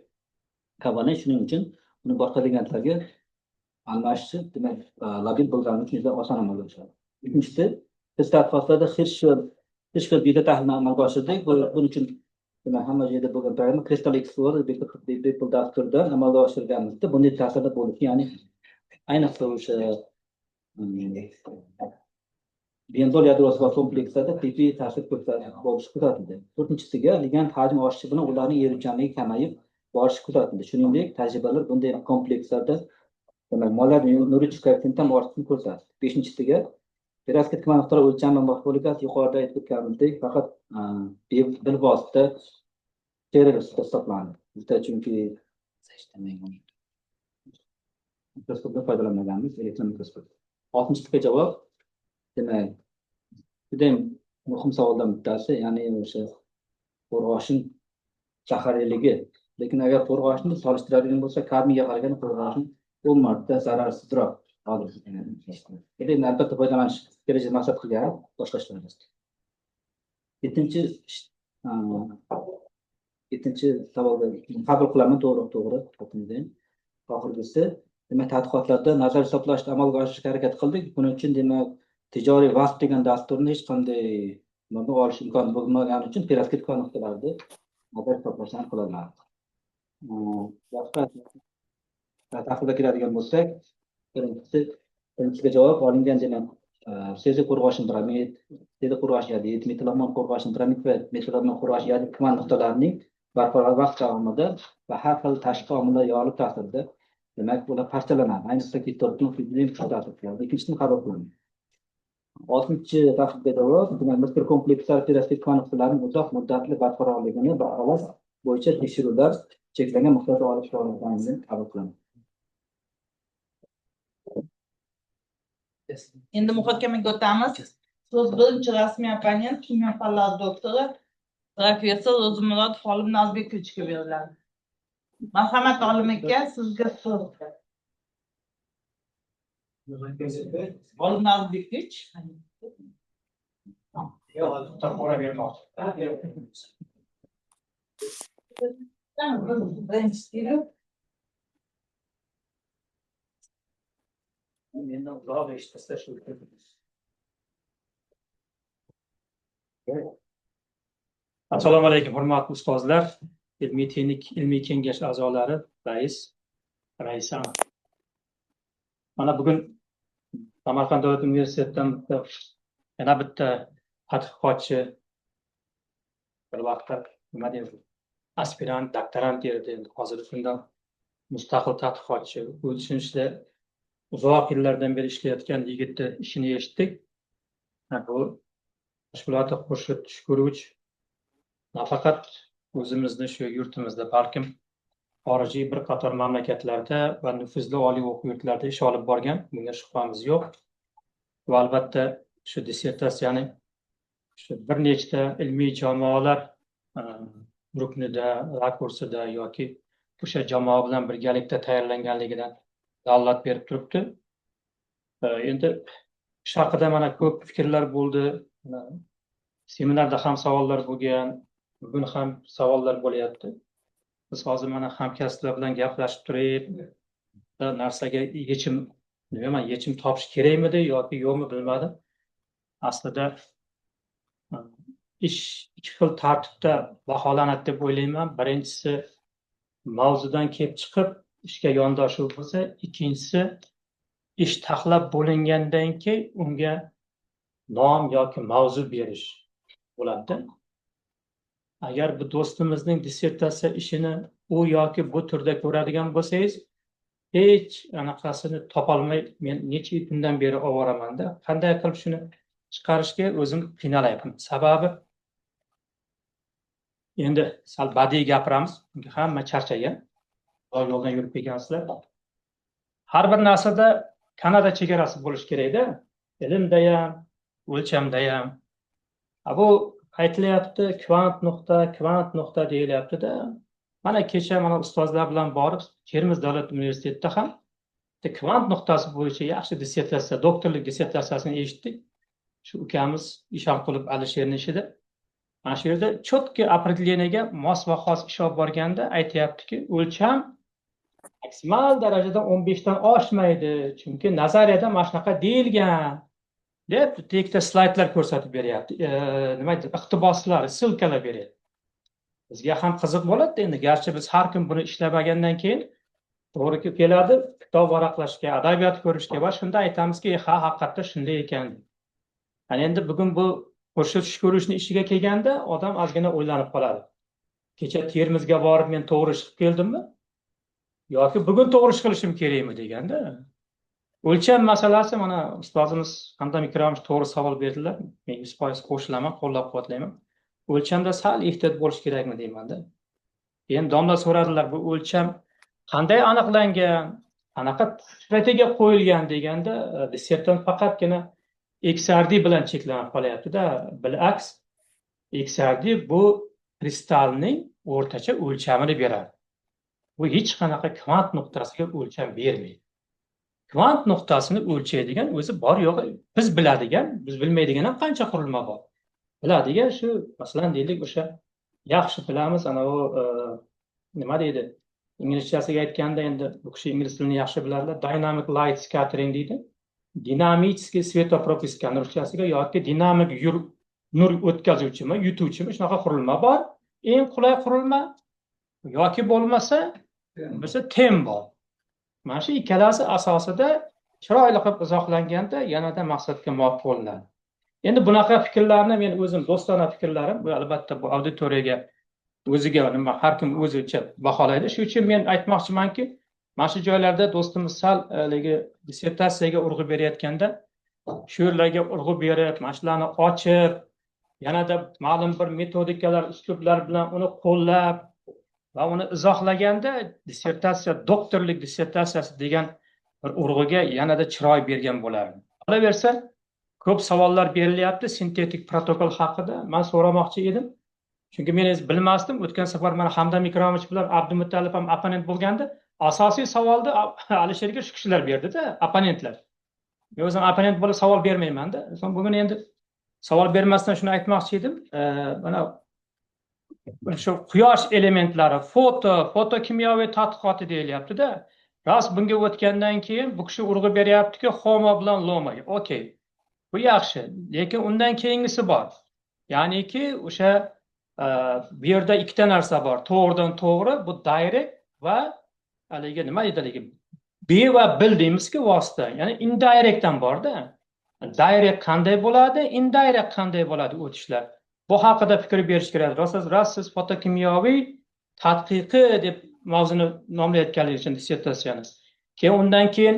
Kavani shuning uchun uni boshqa ligandlarga almashishi demak labil bo'lgani uchun juda oson amalga oshadi. Ikkinchisi, biz tadqiqotlarda hech bir beta tahlilni amalga oshirdik. Buning uchun demak hamma joyda bo'lgan programma Crystal Explorer bepul dasturdan amalga oshirganimizda bunday ta'sirda bo'lishi, ya'ni ayniqsa o'sha benzol yadrosi komplekslarda tibbiy ta'sir bo'lishi kuzatildi. To'rtinchisiga ligand hajmi oshishi bilan ularning eruvchanligi kamayib borishi kuzatildi. Shuningdek, tajribalar bunday komplekslarda demak mollar nurichik koeffitsient ortishini ko'rsatdi. Beshinchisiga perovskit tuman miqdori o'lchami morfologiyasi yuqorida aytib o'tganimizdek faqat bilvosita terrorist hisoblanadi. Bizda chunki mikroskopdan foydalanmaganmiz, elektron mikroskop. Oltinchisiga javob, demak, juda muhim savoldan bittasi, ya'ni o'sha qo'rg'oshin zaharliligi. Lekin agar qo'rg'oshinni solishtiradigan bo'lsa, kadmiyga qaraganda qo'rg'oshin 10 marta zararsizroq. Endi albatta foydalanish kerak maqsad qilgan boshqa ishlarimiz. Yettinchi savolga qabul qilaman, to'g'ri. Oxirgisi, demak, tadqiqotlarda nazar hisoblashni amalga oshirishga harakat qildik. Buning uchun demak, tijoriy vaqt degan dasturni hech qanday mablag' olish imkoni bo'lmagani uchun perovskit nuqtalarida nazar hisoblashni qilaman. Taqdirda kiradigan bo'lsak, birinchisiga javob olingan demak, sezi qo'rg'oshin bramid, sezi qo'rg'oshin yodid, metilamon qo'rg'oshin bramid va metilamon qo'rg'oshin yodid tuman nuqtalarining barqaror vaqt davomida va har xil tashqi omillar yorib ta'sirida demak, ular parchalanadi. Ayniqsa kitortning fizikiy ta'sir qiladi. Ikkinchisini qabul qilaman. Oltinchi taqdirga javob, demak, mazkur komplekslar perovskit nuqtalarining uzoq muddatli barqarorligini baholash bo'yicha tekshiruvlar cheklangan miqdorda olish lozimligini qabul qilaman. Endi muhokamaga o'tamiz. So'z birinchi rasmiy opponent kimyo fanlari doktori professor Ro'zimurod Xolim Nazbekovichga beriladi. Marhamat Olim aka, sizga so'z. Xolim Nazbekovich. Assalomu alaykum, hurmatli ustozlar, ilmiy kengash a'zolari, raisa. Mana bugun Samarqand davlat universitetidan yana bitta tadqiqotchi, bir vaqtda nima deydi, aspirant, doktorant edi, hozir shundan mustaqil tadqiqotchi. Bu ishda uzoq yillardan beri ishlayotgan yigitni ishini eshitdik. Bu mashg'ulotga qo'shib tushiruvchi nafaqat o'zimizni shu yurtimizda, balkim xorijiy bir qator mamlakatlarda va nufuzli oliy o'quv yurtlarida ish olib borgan, bunga shubhamiz yo'q. Va albatta shu dissertatsiyani shu bir nechta ilmiy jamoalar ruknida, rakursida yoki o'sha jamoa bilan birgalikda tayyorlanganligidan dalolat berib turibdi. Endi shu haqida mana ko'p fikrlar bo'ldi. Seminarda ham savollar bo'lgan, bugun ham savollar bo'lyapti. Biz hozir mana hamkasblar bilan gaplashib turib, narsaga yechim topish kerakmidi yoki yo'qmi bilmadim. aslida ish ikki xil tartibda baholanadi deb o'ylayman. Birinchisi mavzudan kelib chiqib ishga yondashuv bo'lsa, ikkinchisi ish taxlab bo'lingandan keyin unga nom yoki mavzu berish bo'ladi. Agar bu do'stimizning dissertatsiya ishini u yoki bu turda ko'radigan bo'lsangiz, hech anaqasini topolmay men necha kundan beri ovoramanda. Qanday qilib shuni chiqarishga o'zim qiynalyapman. Sababi endi sal badiiy gapiramiz. Chunki hamma charchagan. Yo'ldan yurib kelgansizlar. Har bir narsada Kanada chegarasi bo'lish kerak-da. Ilmda ham, o'lchamda ham. Bu aytilyapti, kvant nuqta deyilyapti-da. Mana kecha mana ustozlar bilan borib, Termiz davlat universitetida ham kvant nuqtasi bo'yicha yaxshi dissertatsiya, doktorlik dissertatsiyasini eshitdik. Shu ukamiz Ishonqulov Alisherning ishida. Mana shu yerda chotki определениyaga mos va xos ish olib borganda aytayaptiki, o'lcham maksimal darajada 15 dan oshmaydi, chunki nazariyada mana shunaqa deyilgan deb tekda slaydlar ko'rsatib beryapti. Nima deydi? Iqtiboslar, silkalar beryapti. Bizga ham qiziq bo'ladi endi, garchi biz har kun buni ishlamagandan keyin to'g'ri keladi, kitob varaqlashga, adabiyot ko'rishga va shunda aytamizki, ha, haqiqatda shunday ekan. Ana endi bugun bu o'sha tush ko'rishni ishiga kelganda odam ozgina o'ylanib qoladi. Kecha Termizga borib men to'g'ri ish qilib keldimmi? Yoki bugun to'g'ri ish qilishim kerakmi deganda. O'lcham masalasi mana ustozimiz Hamdam Ikromovich to'g'ri savol berdilar. Men 100% qo'shilaman, qo'llab-quvvatlayman. O'lchamda sal ehtiyot bo'lish kerakmi deymanda. Endi domla so'radilar, bu o'lcham qanday aniqlangan, qanaqa strategiya qo'yilgan deganda, dissertant faqatgina XRD bilan cheklanib qolyapti-da. Bil'aks, XRD bu kristalning o'rtacha o'lchamini beradi. Bu hech qanaqa kvant nuqtasiga o'lcham bermaydi. Kvant nuqtasini o'lchaydigan o'zi bor yo'q, biz biladigan, biz bilmaydigan ham qancha qurilma bor. Biladigan shu, masalan deylik, o'sha yaxshi bilamiz, ana u nima deydi? Inglizchasiga aytganda endi bu kishi ingliz tilini yaxshi biladilar. Dynamic light scattering deydi. Dinamический светопрописка ruschasiga yoki dinamik nur o'tkazuvchimi, yutuvchimi shunaqa qurilma bor. Eng qulay qurilma yoki bo'lmasa bo'lsa tem bor. Mana shu ikkalasi asosida chiroyli qilib izohlanganda yanada maqsadga muvofiq bo'linadi. Endi bunaqa fikrlarni men o'zim do'stona fikrlarim, bu albatta bu auditoriyaga o'ziga nima har kim o'zicha baholaydi. Shuning uchun men aytmoqchimanki, mana shu joylarda do'stimiz sal dissertatsiyaga urg'u berayotganda shu yerlarga urg'u berib, mana shularni ochib, yanada ma'lum bir metodikalar, uslublar bilan uni qo'llab va uni izohlaganda dissertatsiya, doktorlik dissertatsiyasi degan bir urg'uga yanada chiroy bergan bo'lardi. Qolaversa, ko'p savollar berilyapti sintetik protokol haqida. Men so'ramoqchi edim. Chunki men bilmasdim. O'tgan safar mana Hamdam Ikromovich bilan Abdumutallib ham opponent bo'lganda, asosiy savolni Alisherga shu kishilar berdi-da, opponentlar. Men o'zim opponent bo'lib savol bermayman-da. Bugun endi savol bermasdan shuni aytmoqchi edim. Mana shu quyosh elementlari, fotokimyoviy tadqiqoti deyilyapti-da. Rost bunga o'tgandan keyin bu kishi urg'u beryaptiki, homo bilan loma. Okey. Bu yaxshi, lekin undan keyingisi bor. Ya'niki o'sha bu yerda ikkita narsa bor. To'g'ridan to'g'ri, bu direct va haligi nima deydi? Be va bil deymizki, vosita. Ya'ni indirectdan bor-da. Direct qanday bo'ladi, indirect qanday bo'ladi o'tishlar. Bu haqida fikr berish kerak. Rost siz fotokimyoviy tadqiqi deb mavzuni nomlayotganligi uchun dissertatsiyani. Keyin undan keyin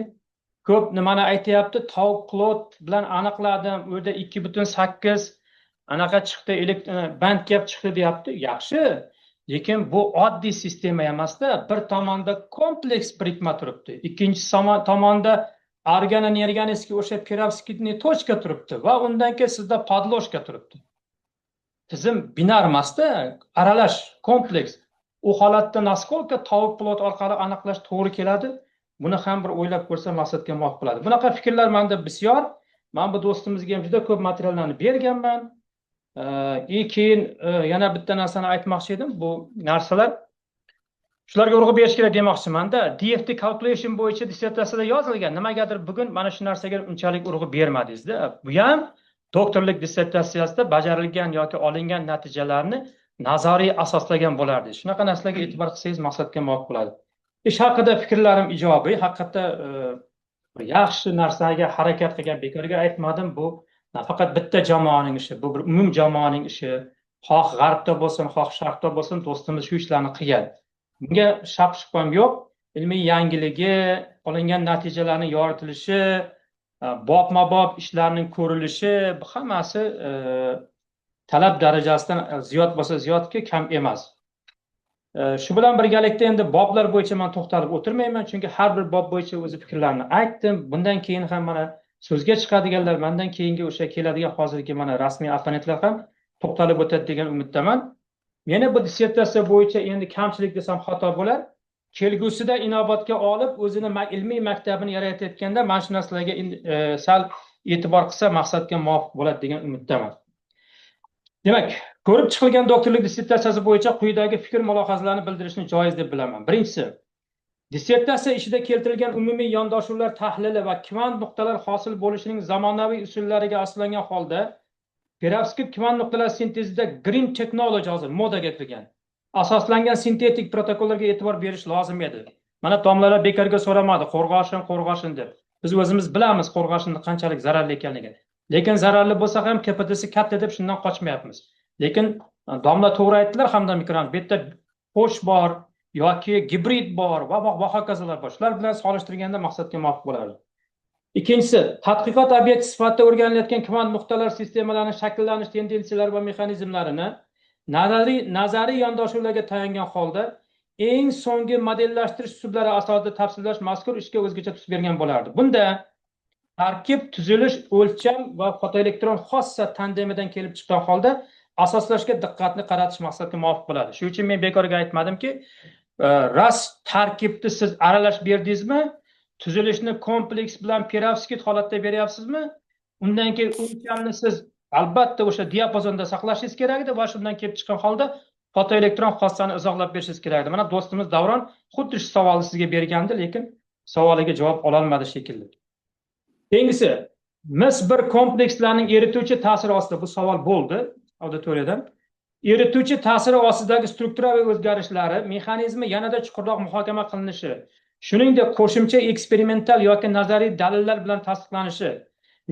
ko'p nimani aytayapti, tovuq plot bilan aniqladim. U yerda 2.8 anaqa chiqdi, band gap chiqdi deyapti. Yaxshi, lekin bu oddiy sistema emasda. Bir tomonda kompleks birikma turibdi. Ikkinchi tomonda organonerganiskiy o'sha perovskitniy tochka turibdi va undan keyin sizda podloshka turibdi. Tizim binar emasda, aralash, kompleks. U holatda naskolka tovuq plot orqali aniqlash to'g'ri keladi. Buni ham bir o'ylab ko'rsa maqsadga muvofiq bo'ladi. Bunaqa fikrlar menda bisyor. Men bu do'stimizga ham juda ko'p materiallarni berganman. Keyin yana bitta narsani aytmoqchi edim. Bu narsalar shularga urg'u berish kerak demoqchiman-da. DFT calculation bo'yicha dissertatsiyada yozilgan. Nimagadir bugun mana shu narsaga unchalik urg'u bermadingiz-da. Bu ham doktorlik dissertatsiyasida bajarilgan yoki olingan natijalarni nazariy asoslagan bo'lardi. Shunaqa narsalarga e'tibor qilsangiz maqsadga muvofiq bo'ladi. Ish haqida fikrlarim ijobiy. Haqiqatda yaxshi narsaga harakat qilgan, bekorga aytmadim. Bu nafaqat bitta jamoaning ishi, bu bir umum jamoaning ishi. Xoh g'arbda bo'lsin, xoh sharqda bo'lsin, do'stimiz shu ishlarni qilgan. Bunga shak shubham yo'q. Ilmiy yangiligi, olingan natijalarning yoritilishi, bobma-bob ishlarning ko'rilishi, bu hammasi talab darajasidan ziyod bo'lsa ziyodki, kam emas. Shu bilan birgalikda endi boblar bo'yicha men to'xtalib o'tirmayman, chunki har bir bob bo'yicha o'z fikrlarimni aytdim. Bundan keyin ham mana so'zga chiqadiganlar, mendan keyingi o'sha keladigan hozirgi mana rasmiy opponentlar ham to'xtalib o'tadi degan umiddaman. Meni bu dissertatsiya bo'yicha endi kamchilik desam xato bo'lar. Kelgusida inobatga olib, o'zini ilmiy maktabini yaratayotganda mana shu narsalarga sal e'tibor qilsa maqsadga muvofiq bo'ladi degan umiddaman. Demak, ko'rib chiqilgan doktorlik dissertatsiyasi bo'yicha quyidagi fikr mulohazalarni bildirishni joiz deb bilaman. Birinchisi, dissertatsiya ishida keltirilgan umumiy yondashuvlar tahlili va kvant nuqtalar hosil bo'lishining zamonaviy usullariga asoslangan holda perovskit kvant nuqtalar sintezida green technology hozir modaga kirgan asoslangan sintetik protokollarga e'tibor berish lozim edi. Mana domlalar bekorga so'ramadi, qo'rg'ashin deb. Biz o'zimiz bilamiz qo'rg'ashinning qanchalik zararli ekanligini. Lekin zararli bo'lsa ham KPDsi katta deb shundan qochmayapmiz. Lekin domla to'g'ri aytdilar hamda mikron. Bu yerda qo'sh bor yoki gibrid bor va hokazolar bor. Shular bilan solishtirganda maqsadga muvofiq bo'ladi. Ikkinchisi, tadqiqot obyekti sifatida o'rganilayotgan kvant nuqtalar sistemalarining shakllanish tendensiyalari va mexanizmlarini nazariy yondashuvlarga tayangan holda eng so'nggi modellashtirish usullari asosida tafsillash mazkur ishga o'zgacha tus bergan bo'lardi. Bunda tarkib, tuzilish, o'lcham va fotoelektron xossa tandemidan kelib chiqqan holda asoslashga diqqatni qaratish maqsadga muvofiq bo'ladi. Shuning uchun men bekorga aytmadimki, ras tarkibni siz aralash berdingizmi, tuzilishni kompleks bilan perovskit holatda beryapsizmi, undan keyin o'lchamni siz albatta o'sha diapazonda saqlashingiz kerak edi va shundan kelib chiqqan holda fotoelektron xossani izohlab berishingiz kerak edi. Mana do'stimiz Davron xuddi shu savolni sizga bergandi, lekin savoliga javob ola olmadi shekilli. Keyingisi, mis bir komplekslarning erituvchi ta'siri ostida bu savol bo'ldi auditoriyadan. Erituvchi ta'siri ostidagi strukturaviy o'zgarishlari, mexanizmi yanada chuqurroq muhokama qilinishi, shuningdek qo'shimcha eksperimental yoki nazariy dalillar bilan tasdiqlanishi,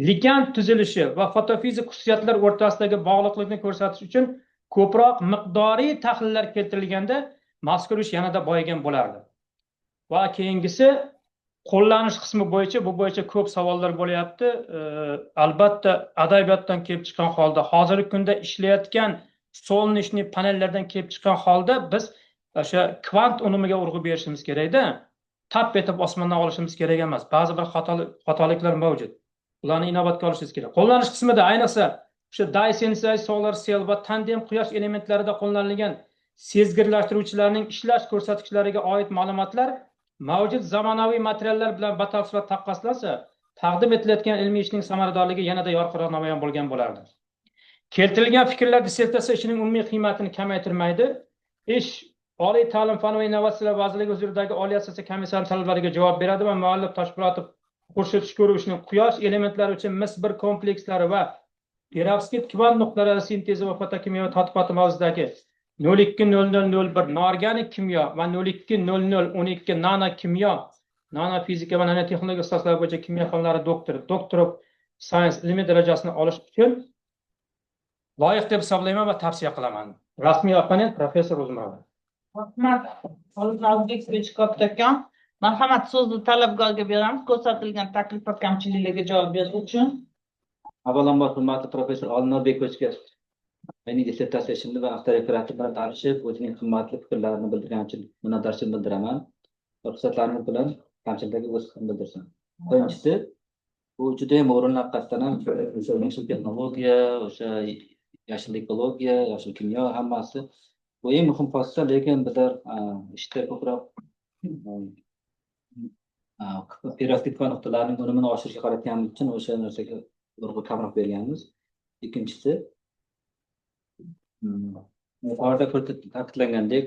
ligand tuzilishi va fotofizik xususiyatlar o'rtasidagi bog'liqlikni ko'rsatish uchun ko'proq miqdoriy tahlillar keltirilganda mazkur ish yanada boyigan bo'lardi. Va keyingisi qo'llanish qismi bo'yicha bu bo'yicha ko'p savollar bo'lyapti. Albatta adabiyotdan kelib chiqqan holda, hozirgi kunda ishlayotgan solnishniy panellardan kelib chiqqan holda biz o'sha kvant unumiga urg'u berishimiz kerakda, tap etib osmondan olishimiz kerak emas. Ba'zi bir xatoliklar mavjud. Ularni inobatga olishingiz kerak. Qo'llanish qismida ayniqsa o'sha dye-sensitized solar cell va tandem quyosh elementlarida qo'llanilgan sezgirlashtiruvchilarning ishlash ko'rsatkichlariga oid ma'lumotlar mavjud zamonaviy materiallar bilan batafsil taqqoslansa, taqdim etilayotgan ilmiy ishning samaradorligi yanada yorqinroq namoyon bo'lgan bo'lardi. Keltirilgan fikrlar dissertatsiya ishining umumiy qiymatini kamaytirmaydi. Ish Oliy ta'lim fan va innovatsiyalar vazirligi huzuridagi Oliy asosiy komissiyasi talablariga javob beradi va muallif Toshpo'latov Xurshid Shukurovning quyosh elementlari uchun mis bir komplekslari va perovskit kvant nuqtalari sintezi va fotokimyo tadqiqoti mavzusidagi 020001 noorganik kimyo va 020012 nanokimyo, nanofizika va nanotexnologiya ixtisoslari bo'yicha kimyo fanlari doktori, Doctor of Science ilmiy darajasini olish uchun loyiq deb hisoblayman va tavsiya qilaman. Rasmiy opponent professor Uzmarov. Rahmat. Oldingi kattakon. Marhamat, so'zni talabgorga beramiz. Ko'rsatilgan taklif va kamchiliklarga javob berish uchun. Avvalambor hurmatli professor Olimlar Bekovga mening dissertatsiya ishimni va avtoreferati bilan tanishib, o'zining qimmatli fikrlarini bildirgani uchun minnatdorchilik bildiraman. Ruxsatlarimiz bilan kamchiliklarga o'z fikrimni bildirsin. Birinchisi, bu juda ham o'rinli haqiqatdan ham o'sha yashil texnologiya, o'sha yashil ekologiya, yashil kimyo hammasi bu eng muhim hodisa, lekin bizlar ishda ko'proq perovskit nuqtalarining unumini oshirishga qaratganimiz uchun o'sha narsaga urg'u kamroq berganmiz. Ikkinchisi, yuqorida ta'kidlangandek,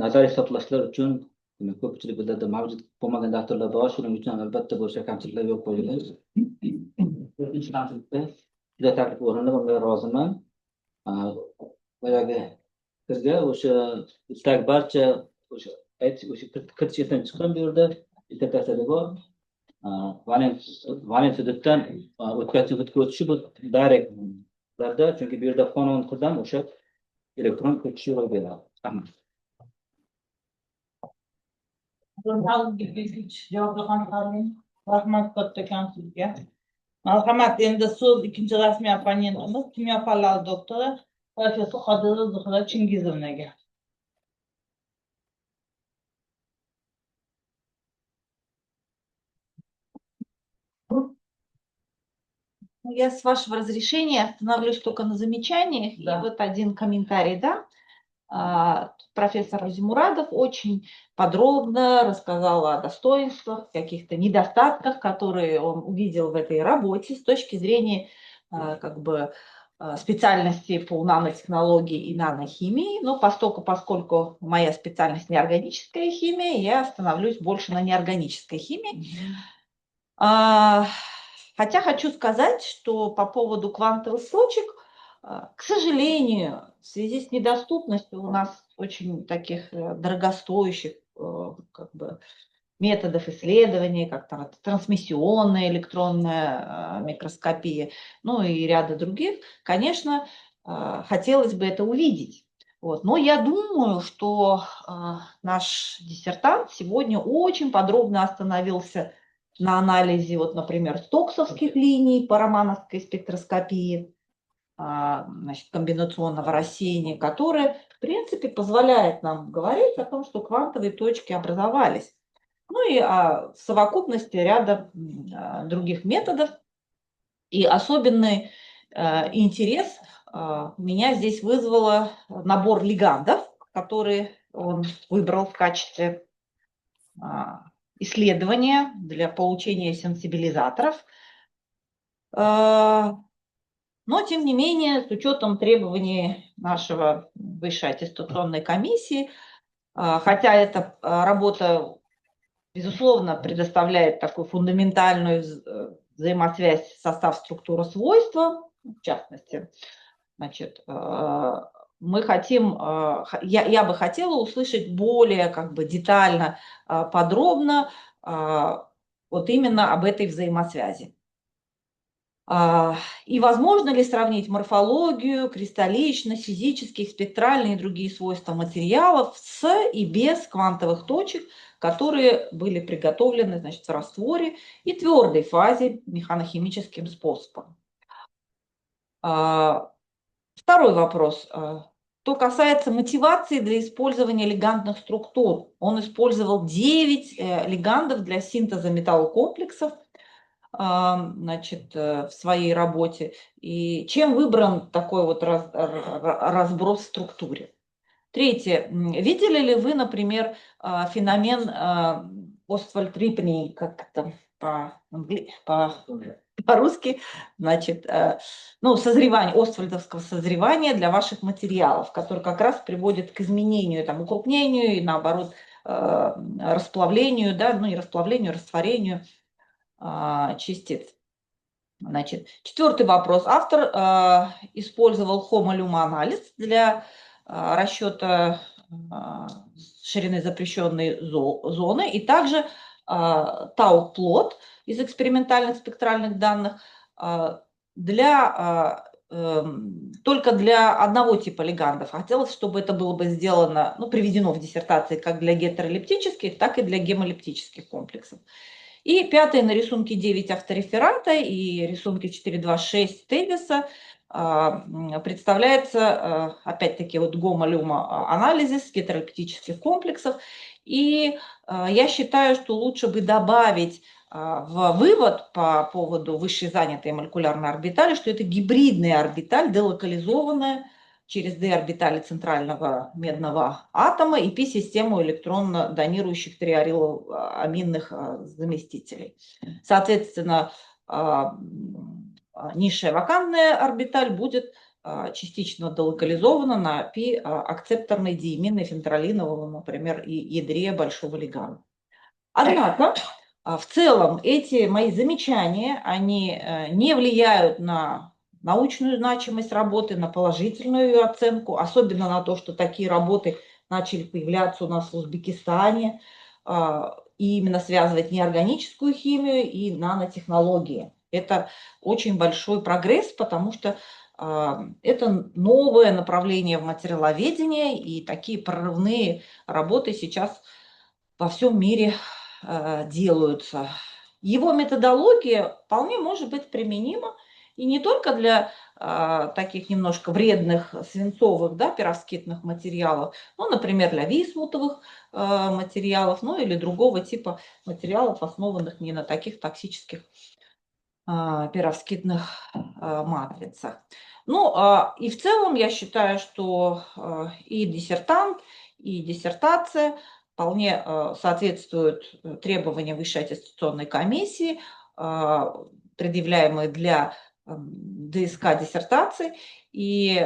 nazariy hisoblashlar uchun ko'pchilik bizlarda mavjud bo'lmagan dasturlar bor, shuning uchun albatta bo'sha kamchiliklar yo'q qo'yilgan. Ikkinchi kamchilikda juda taklif o'rinli, bunga roziman. Boyagi sizga o'sha istak barcha o'sha kiritish etdan chiqqan bu yerda dissertatsiyada bor. Valent hududdan o'tkazib o'tishi bu direktlarda, chunki bu yerda qonun qildan o'sha elektron ko'chish yo'l beradi. Rahmat. Rahmat kattakon sizga. Marhamat, endi so'z ikkinchi rasmiy opponentimiz kimyo fanlari doktori professor Qodirova Zuhra Chingizovnaga. Я, с вашего разрешения, остановлюсь только на замечаниях. Да. И вот один комментарий, да. Профессор Разимурадов очень подробно рассказал о достоинствах, каких-то недостатках, которые он увидел в этой работе с точки зрения как бы специальности по нанотехнологии и нанохимии. Но поскольку моя специальность неорганическая химия, я остановлюсь больше на неорганической химии. Хотя хочу сказать, что по поводу квантовых точек, к сожалению, в связи с недоступностью у нас очень таких дорогостоящих как бы методов исследования, как там трансмиссионная электронная микроскопия, ну и ряда других, конечно, хотелось бы это увидеть. Вот. Но я думаю, что наш диссертант сегодня очень подробно остановился на анализе, вот, например, стоксовских линий по романовской спектроскопии, значит, комбинационного рассеяния, которое, в принципе, позволяет нам говорить о том, что квантовые точки образовались. Ну и в совокупности ряда других методов. И особенный интерес меня здесь вызвало набор лигандов, которые он выбрал в качестве исследования для получения сенсибилизаторов. Но, тем не менее, с учетом требований нашего высшей аттестационной комиссии, хотя эта работа, безусловно, предоставляет такую фундаментальную взаимосвязь состав-структура-свойства, в частности, значит, мы хотим, я бы хотела услышать более как бы детально, подробно вот именно об этой взаимосвязи. И возможно ли сравнить морфологию, кристалличность, физические, спектральные и другие свойства материалов с и без квантовых точек, которые были приготовлены, значит, в растворе и твердой фазе механохимическим способом. Второй вопрос. Что касается мотивации для использования лигандных структур. Он использовал 9 лигандов для синтеза металлокомплексов, значит, в своей работе. И чем выбран такой вот разброс в структуре? Третье. Видели ли вы, например, феномен Оствальд-Рипни, как это по-русски, значит, ну, созревание, оствальдовского созревания для ваших материалов, который как раз приводит к изменению, там, укрупнению и, наоборот, расплавлению, да, ну, не расплавлению, растворению частиц. Значит, четвертый вопрос. Автор использовал хомолюма-анализ для расчета ширины запрещенной зоны и также тау-плот из экспериментальных спектральных данных только для одного типа лигандов. Хотелось, чтобы это было бы сделано, ну, приведено в диссертации как для гетеролептических, так и для гемолептических комплексов. И пятое, на рисунке 9 автореферата и рисунке 4.2.6 Тевиса представляется, опять-таки, вот гомо-люма-анализис гетеролептических комплексов. И я считаю, что лучше бы добавить в вывод по поводу высшей занятой молекулярной орбитали, что это гибридная орбиталь, делокализованная через d-орбитали центрального медного атома и p-систему электронно донирующих триарилоаминных заместителей. Соответственно, низшая вакантная орбиталь будет частично делокализована на p-акцепторной дииминной фентралиновом, например, и ядре большого лиганда. Однако, в целом, эти мои замечания, они не влияют на научную значимость работы, на положительную ее оценку, особенно на то, что такие работы начали появляться у нас в Узбекистане, и именно связывать неорганическую химию и нанотехнологии. Это очень большой прогресс, потому что это новое направление в материаловедении, и такие прорывные работы сейчас во всем мире делаются. Его методология вполне может быть применима и не только для таких немножко вредных свинцовых, да, перовскитных материалов, ну, например, для висмутовых материалов, ну, или другого типа материалов, основанных не на таких токсических перовскитных матрицах. Ну, и в целом я считаю, что и диссертант, и диссертация вполне соответствуют требованиям Высшей аттестационной комиссии, предъявляемые для ДСК диссертаций, и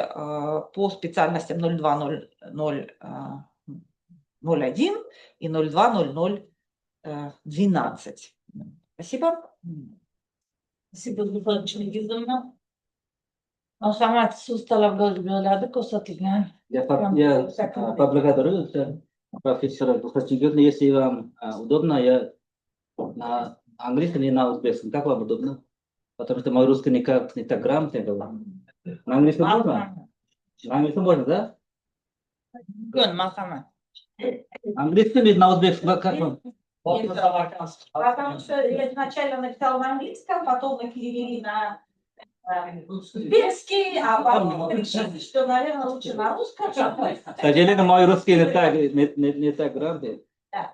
по специальностям 020001 и 020012. Спасибо. Спасибо, Gulzor Chingizovna. Marhamat, so'z talabgor bo'ladi ko'rsatilgan. Я поблагодарю профессора Gulzor Chingizovna. Если вам удобно, я на английском и на узбекском. Как вам удобно? Потому что мой русский не так грамотный был. На английском можно? На английском можно, да? Marhamat. Английском или на узбекском? Как вам? Потому что я изначально написала на английском, потом мы перевели на узбекский, а потом решили, что, наверное, лучше на русском. К сожалению, мой русский не так грамотный. Да.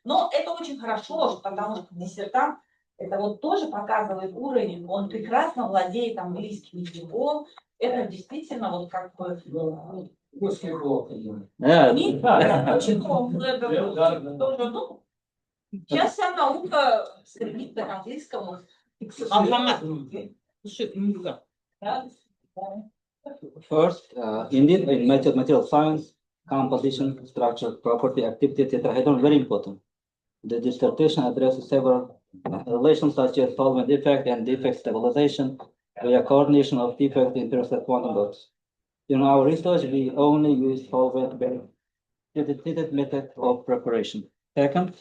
Но это очень хорошо, потому что диссертант, это вот тоже показывает уровень, он прекрасно владеет английским языком, это действительно вот как бы... Сейчас вся наука стремится к английскому. First, indeed, in material science, composition, structure, property, activity, etc. are very important. The dissertation addresses several relations such as solvent defect and defect stabilization via coordination of defect in intercept quantum dots. In our research, we only use solvent-based method of preparation. Second,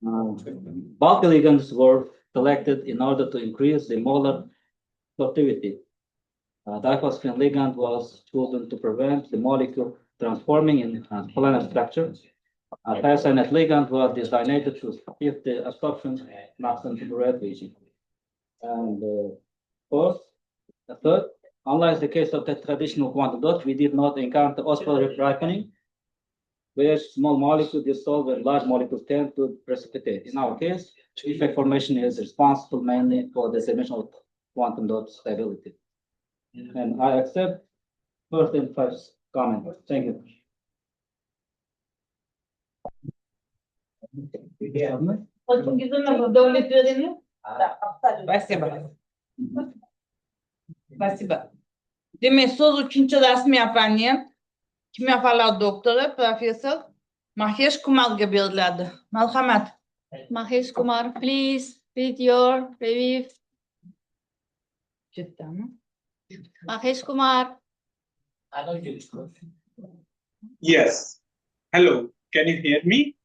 bulk ligands were selected in order to increase the molar sorptivity. Diphosphine ligand was chosen to prevent the molecule transforming in planar structure. Thiocyanate ligand was designated to keep the absorption maximum to the red region. And third, unlike the case of the traditional quantum dots, we did not encounter osmolar ripening, where small molecules dissolve and large molecules tend to precipitate. In our case, defect formation is responsible mainly for the dimension of quantum dot stability. And I accept first and first comment. Thank you. Спасибо. Спасибо. Demek so'z uchinchi rasmiy opponent kimyo fanlari doktori professor Mahesh Kumarga beriladi. Marhamat. Mahesh Kumar, please read your review. Mahesh Kumar. Yes. Hello. Can you hear me?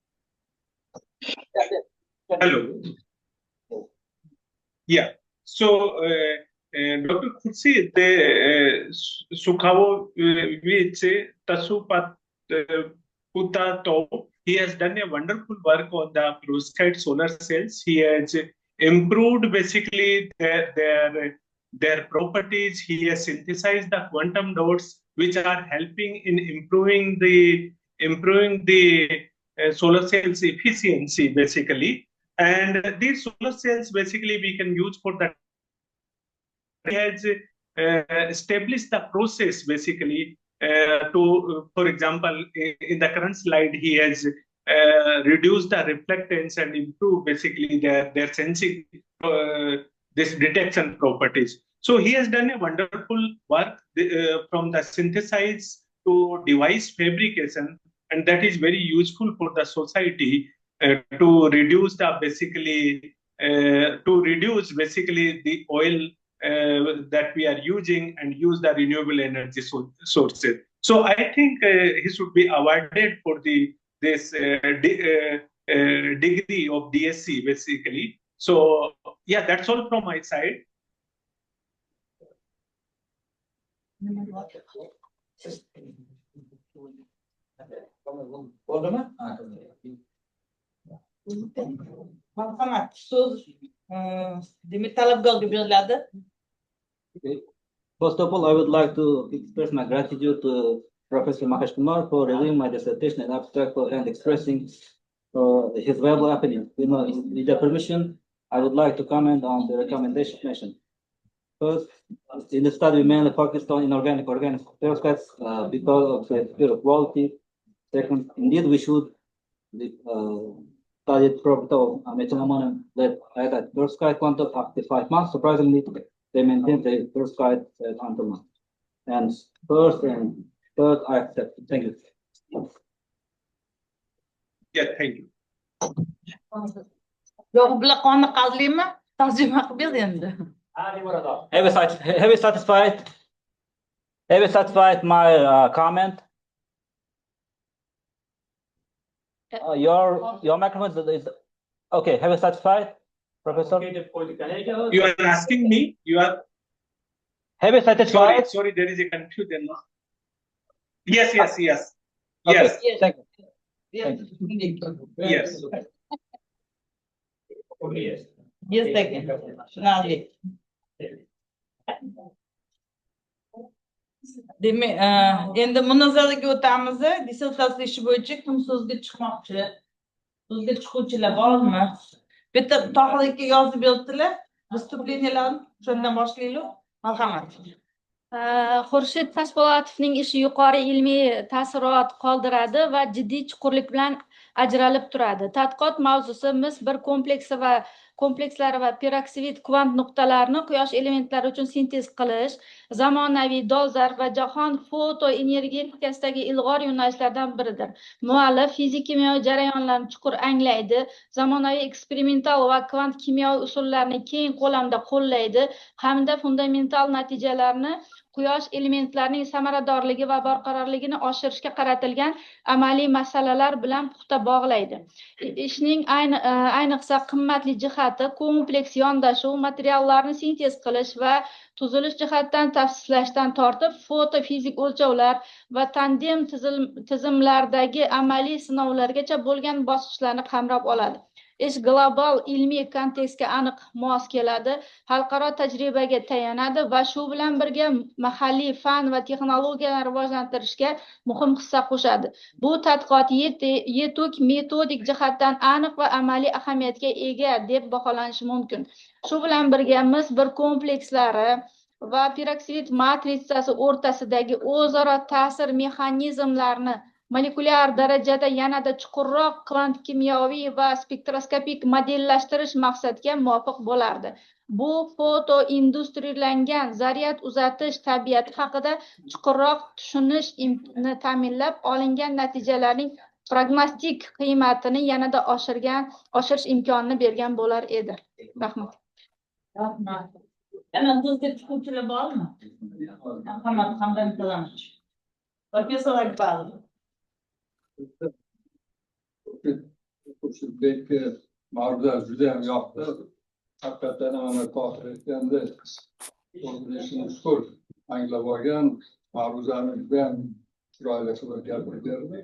Hello. Yeah. So, Dr. Khurshid, Sukhawovic Tasuputato, he has done a wonderful work on the perovskite solar cells. He has improved basically their properties. He has synthesized the quantum dots, which are helping in improving the solar cells efficiency basically. And these solar cells basically we can use for the. He has established the process basically to, for example, in the current slide, he has reduced the reflectance and improved basically their sensing this detection properties. So he has done a wonderful work from the synthesis to device fabrication, and that is very useful for the society to reduce the basically to reduce basically the oil that we are using and use the renewable energy sources. So I think he should be awarded for this degree of DSC basically. So yeah, that's all from my side. Marhamat, so'z demak talabgorga beriladi. First of all, I would like to express my gratitude to Professor Mahesh Kumar for reviewing my dissertation and abstract and expressing his valuable opinion. With the permission, I would like to comment on the recommendation mentioned. First, in the study, we mainly focused on inorganic perovskites because of the superior quality. Second, indeed, we should study the property of methylammonium that had a perovskite quantum after 5 months. Surprisingly, they maintained the perovskite until now. And first and third, I accept. Thank you. Yeah, thank you. Yo'q, bular qoniqarlimi? Tarjima qilib ber endi. Have you satisfied my comment? Your microphone is okay. Have you satisfied, Professor? You are asking me? You are. Have you satisfied? Sorry, there is a confusion. Yes. Okay. Yes. Thank you. Yes. Yes. Yes, thank you. Tushunarli. Demak, endi munozaraga o'tamiz. Dissertatsiya ishi bo'yicha kim so'zga chiqmoqchi? So'zga chiquvchilar bormi? Bitta Tohir aka yozib beribdilar. Vыступлениyalarni shundan boshlaylik. Marhamat. Xurshid Tashpo'latovning ishi yuqori ilmiy taassurot qoldiradi va jiddiy chuqurlik bilan ajralib turadi. Tadqiqot mavzusi mis bir komplekslari va peroksid kvant nuqtalarini quyosh elementlari uchun sintez qilish, zamonaviy dolzarb va jahon fotoenergetikasidagi ilg'or yo'nalishlardan biridir. Muallif fizik-kimyoviy jarayonlarni chuqur anglaydi, zamonaviy eksperimental va kvant kimyoviy usullarni keng ko'lamda qo'llaydi hamda fundamental natijalarni quyosh elementlarining samaradorligi va barqarorligini oshirishga qaratilgan amaliy masalalar bilan puxta bog'laydi. Ishning ayniqsa qimmatli jihati kompleks yondashuv, materiallarni sintez qilish va tuzilish jihatdan tavsiflashdan tortib, fotofizik o'lchovlar va tandem tizimlardagi amaliy sinovlargacha bo'lgan bosqichlarni qamrab oladi. Ish global ilmiy kontekstga aniq mos keladi, xalqaro tajribaga tayanadi va shu bilan birga mahalliy fan va texnologiyalarni rivojlantirishga muhim hissa qo'shadi. Bu tadqiqot yetuk metodik jihatdan aniq va amaliy ahamiyatga ega deb baholanishi mumkin. Shu bilan birga mis bir komplekslari va peroksid matritsasi o'rtasidagi o'zaro ta'sir mexanizmlarini molekulyar darajada yanada chuqurroq kvant kimyoviy va spektroskopik modellashtirish maqsadga muvofiq bo'lardi. Bu fotoindustriyalangan zaryad uzatish tabiati haqida chuqurroq tushunishni ta'minlab, olingan natijalarning prognostik qiymatini yanada oshirish imkonini bergan bo'lar edi. Rahmat. Rahmat. Yana so'zga chiquvchilar bormi? Marhamat, Hamdam Kalamchi. Professor Akbarov. Xurshidbekka mavzular juda ham yoqdi. Haqiqatan mana Tohir aytganda o'zini chuqur anglab olgan, mavzuni juda ham chiroyli qilib gapirib berdi.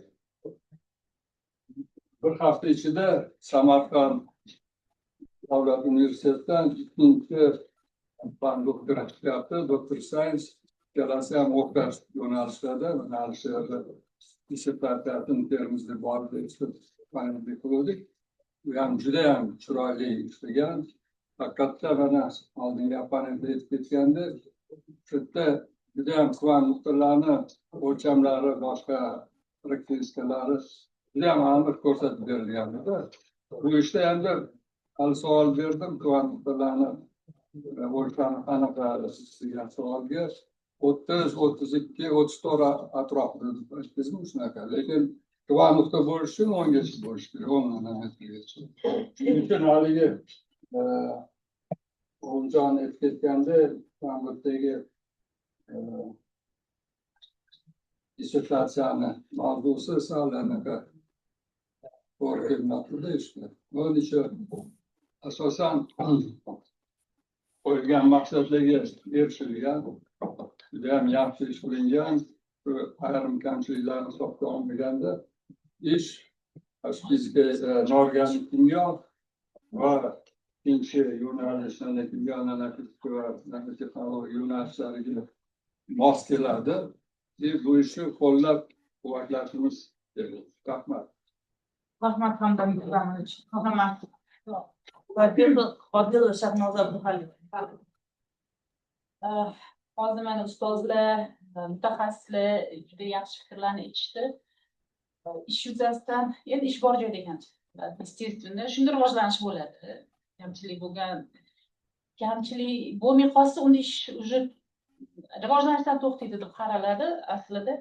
Bir hafta ichida Samarqand davlat universitetidan ikkinchi fan doktorat chiqyapti, doktor science, ikkalasi ham o'xshash yo'nalishlarda, dissertatsiyasini Termizda borib qildik. U ham juda ham chiroyli ishlagan. Haqiqatdan mana oldingi opponent aytib ketganda, shu yerda juda ham kvant nuqtalarni o'lchamlari, boshqa xarakteristikalari juda ham aniq ko'rsatib berilgan-da. Bu ishda endi hali savol berdim, kvant nuqtalarni o'lchami qanaqa degan savolga 30, 32, 34 atrofida aytdingizmi shunaqa. Lekin kvant nuqta bo'lish uchun 10 gacha bo'lishi kerak, 10 nanometrgacha. Shuning uchun haligi Oğulcan etkiledi Frankfurt'taki dissertasyonu mavzusu sağlanacak. Doğru kelimetle işte. Onun için asosan koyulgan maqsadlarga erishilgan, judayam yaxshi ish qilingan, ayrim kamchiliklarni hisobga olmaganda ish bizga norganik kimyo va ikkinchi yo'nalish kimyo analitika va nanotexnologiya yo'nalishlariga mos keladi. Bu ishni qo'llab quvvatlashimiz kerak. Rahmat. Rahmat Hamdam Ibrahimovich. Rahmat. Qodir Shahnoza Abduhaliyeva. Hozir mana ustozlar, mutaxassislar juda yaxshi fikrlarni aytishdi. Ish yuzasidan endi ish bor joyda ekan. Естественно, shunda rivojlanish bo'ladi. Kamchilik bo'lmay qolsa, unda ish уже rivojlanishdan to'xtaydi deb qaraladi aslida.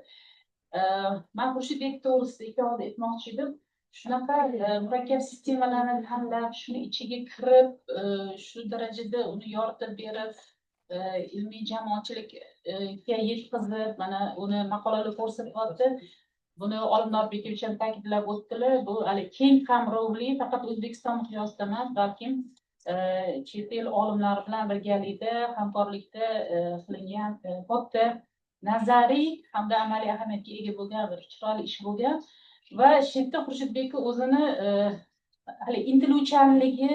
Men Xurshidbek to'g'risida ikki oyda aytmoqchi edim. Shunaqa murakkab sistemalarni tanlab, shuni ichiga kirib, shu darajada uni yoritib berib, ilmiy jamoatchilikka yetkazib, mana uni maqolalar ko'rsatyapti. Buni Olimlar Bekovich ham ta'kidlab o'tdilar. Bu hali keng qamrovli, faqat O'zbekiston miqyosida emas, balkim chet el olimlari bilan birgalikda hamkorlikda qilingan katta nazariy hamda amaliy ahamiyatga ega bo'lgan bir chiroyli ish bo'lgan. Va shu yerda Xurshidbekni o'zini hali intiluvchanligi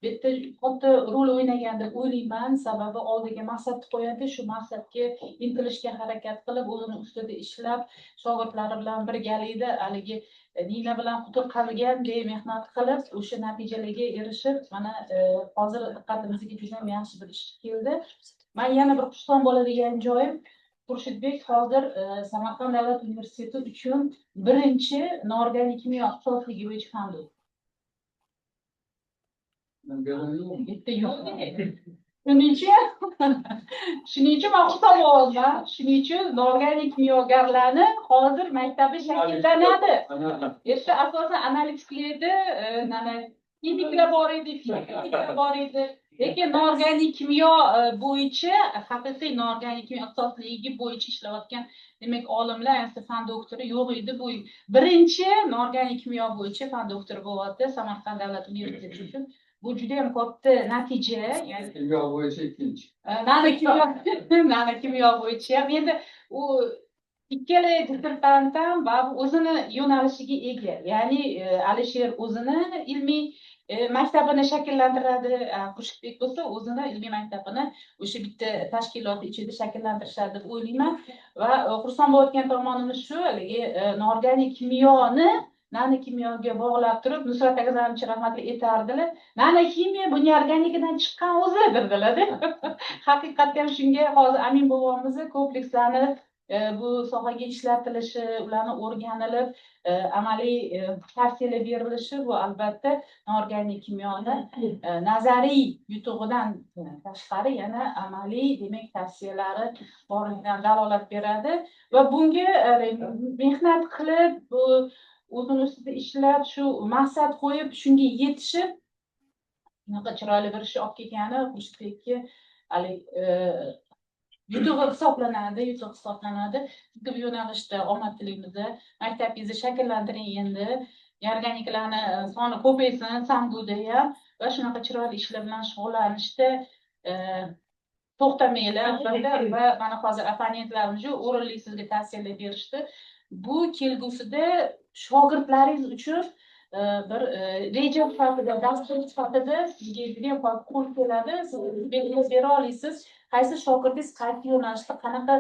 bitta katta rol o'ynagan deb o'ylayman. Sababi oldiga maqsad qo'yadi, shu maqsadga intilishga harakat qilib, o'zini ustida ishlab, shogirdlari bilan birgalikda haligi nina bilan qutur qalganday mehnat qilib, o'sha natijalarga erishib, mana hozir diqqatimizga juda yaxshi bir ish keldi. Men yana bir xursand bo'ladigan joyim, Xurshidbek hozir Samarqand davlat universiteti uchun birinchi noorganik kimyo ixtisosligi bo'yicha fan doktori. Shuning uchun men xursand bo'ldim. Shuning uchun noorganik kimyogarlarni hozir maktabi shakllanadi. Erta asosan analitiklarda, kimiklar bor edi, fiziklar bor edi. Lekin noorganik kimyo bo'yicha, haqiqiy noorganik kimyo ixtisosligi bo'yicha ishlayotgan demak olimlar, fan doktori yo'q edi. Bu birinchi noorganik kimyo bo'yicha fan doktori bo'lyapti Samarqand davlat universiteti uchun. Bu juda ham katta natija. Ya'ni kimyo bo'yicha ikkinchi. Kimyo bo'yicha ham endi u ikkala dissertant ham o'zini yo'nalishiga ega. Ya'ni Alisher o'zini ilmiy maktabini shakllantiradi, Xurshidbek bo'lsa o'zini ilmiy maktabini o'sha bitta tashkilot ichida shakllantirishadi deb o'ylayman. Va xursand bo'layotgan tomonimiz shu, haligi noorganik kimyoni nanokimyoga bog'lab turib, Nusrat Akazamchi rahmatli aytardilar. Nanokimiya bu organikadan chiqqan o'zi dedilar-da. Haqiqatda ham shunga hozir Amin bobomiz komplekslarni bu sohaga ishlatilishi, ularni o'rganilib, amaliy tavsiyalar berilishi bu albatta noorganik kimyoni nazariy yutug'idan tashqari yana amaliy demak tavsiyalari borligidan dalolat beradi va bunga mehnat qilib bu o'zini ustida ishlab, shu maqsad qo'yib, shunga yetishib, bunaqa chiroyli bir ish olib kelgani Xurshidbekka hali yutuq hisoblanadi. Bu yo'nalishda omad tilaymiz. Maktabingizni shakllantiring endi. Organiklarni soni ko'paysin, Samguda ham va shunaqa chiroyli ishlar bilan shug'ullanishda to'xtamanglar. Va mana hozir opponentlarimiz o'rinli sizga tavsiyalar berishdi. Bu kelgusida shogirdlaringiz uchun bir reja sifatida, dastur sifatida sizga juda ham qo'l keladi. Siz belgilab bera olasiz, qaysi shogirdingiz qaysi yo'nalishda qanaqa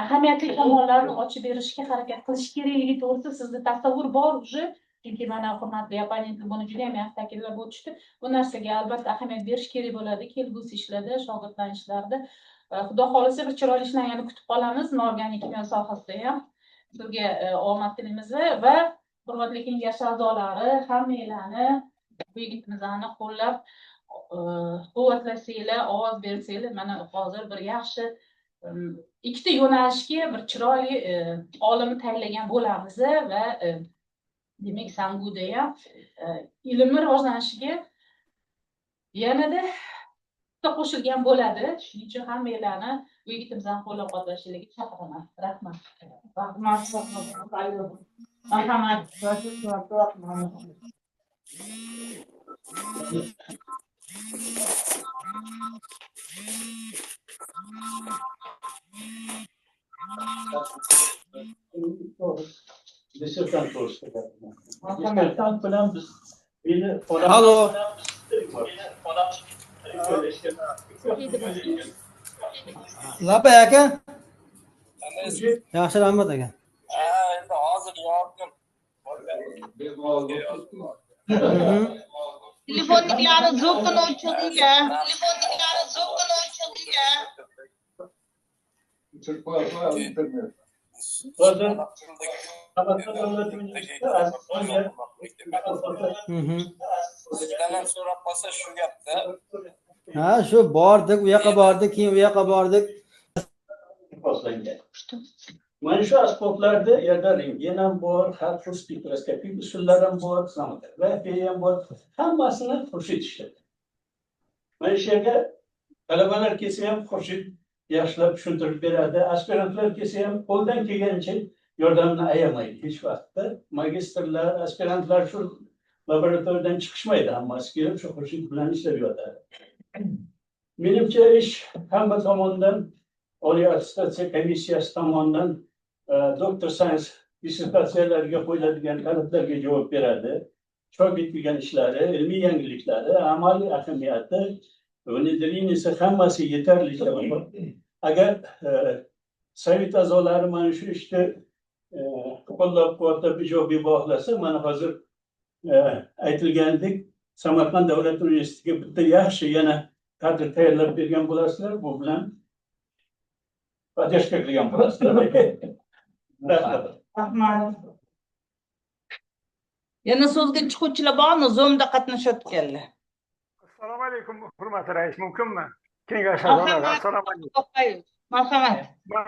ahamiyatli tomonlarni ochib berishga harakat qilish kerakligi to'g'risida sizda tasavvur bor уже. Chunki mana hurmatli opponentlar buni juda ham yaxshi ta'kidlab o'tishdi. Bu narsaga albatta ahamiyat berish kerak bo'ladi kelgusi ishlarda, shogirdlar ishlarida. Xudo xohlasa bir chiroyli ishlarni yana kutib qolamiz noorganik kimyo sohasida ham. Sizga omad tilaymiz va hurmatli kengash a'zolari hammanglarni bu yigitimizni qo'llab quvvatlasanglar, ovoz bersanglar, mana hozir bir yaxshi ikkita yo'nalishga bir chiroyli olimni tayyorlagan bo'lamiz va demak Samguda ham ilmni rivojlanishiga Yanada qo'shilgan bo'ladi. Shuning uchun hammanglarni uyimizni qo'llab-quvvatlashinglarga chaqiraman. Rahmat. Halo. Lapa aka? Yaxshi rahmat aka. Endi hozir yordim. Telefonniklarni zo'qini o'chiringlar. Sizdan ham so'rab qolsa shu gapda. Ha, shu bordik, u yoqqa bordik, keyin u yoqqa bordik. Mana shu asboblarda yerda rentgen ham bor, har xil spektroskopik usullar ham bor, sonografiya ham bor. Hammasini Xurshid ishladi. Mana shu yerga talabalar kelsa ham Xurshid yaxshilab tushuntirib beradi. Aspirantlar kelsa ham qo'ldan kelgancha yordamni ayamaydi hech vaqtda. Magistrlar, aspirantlar shu laboratoriyadan chiqishmaydi, hammasi kelib shu Xurshid bilan ishlab yotadi. Menimcha ish hamma tomonidan, oliy attestatsiya komissiyasi tomonidan doktor sayens dissertatsiyalariga qo'yiladigan talablarga javob beradi. Chop etilgan ishlari, ilmiy yangiliklari, amaliy ahamiyati, uni hammasi yetarlicha bor. Agar sovet a'zolari mana shu ishni qo'llab-quvvatlab ijobiy baholasa, mana hozir aytilgandek Samarqand davlat universitetiga bitta yaxshi yana kadr tayyorlab bergan bo'lasizlar, bu bilan podдержка qilgan bo'lasizlar. Rahmat. Yana so'zga chiquvchilar bormi? Zoomda qatnashayotganlar. Assalomu alaykum, hurmatli rais, mumkinmi? Kengash a'zolari, assalomu alaykum. Marhamat. Men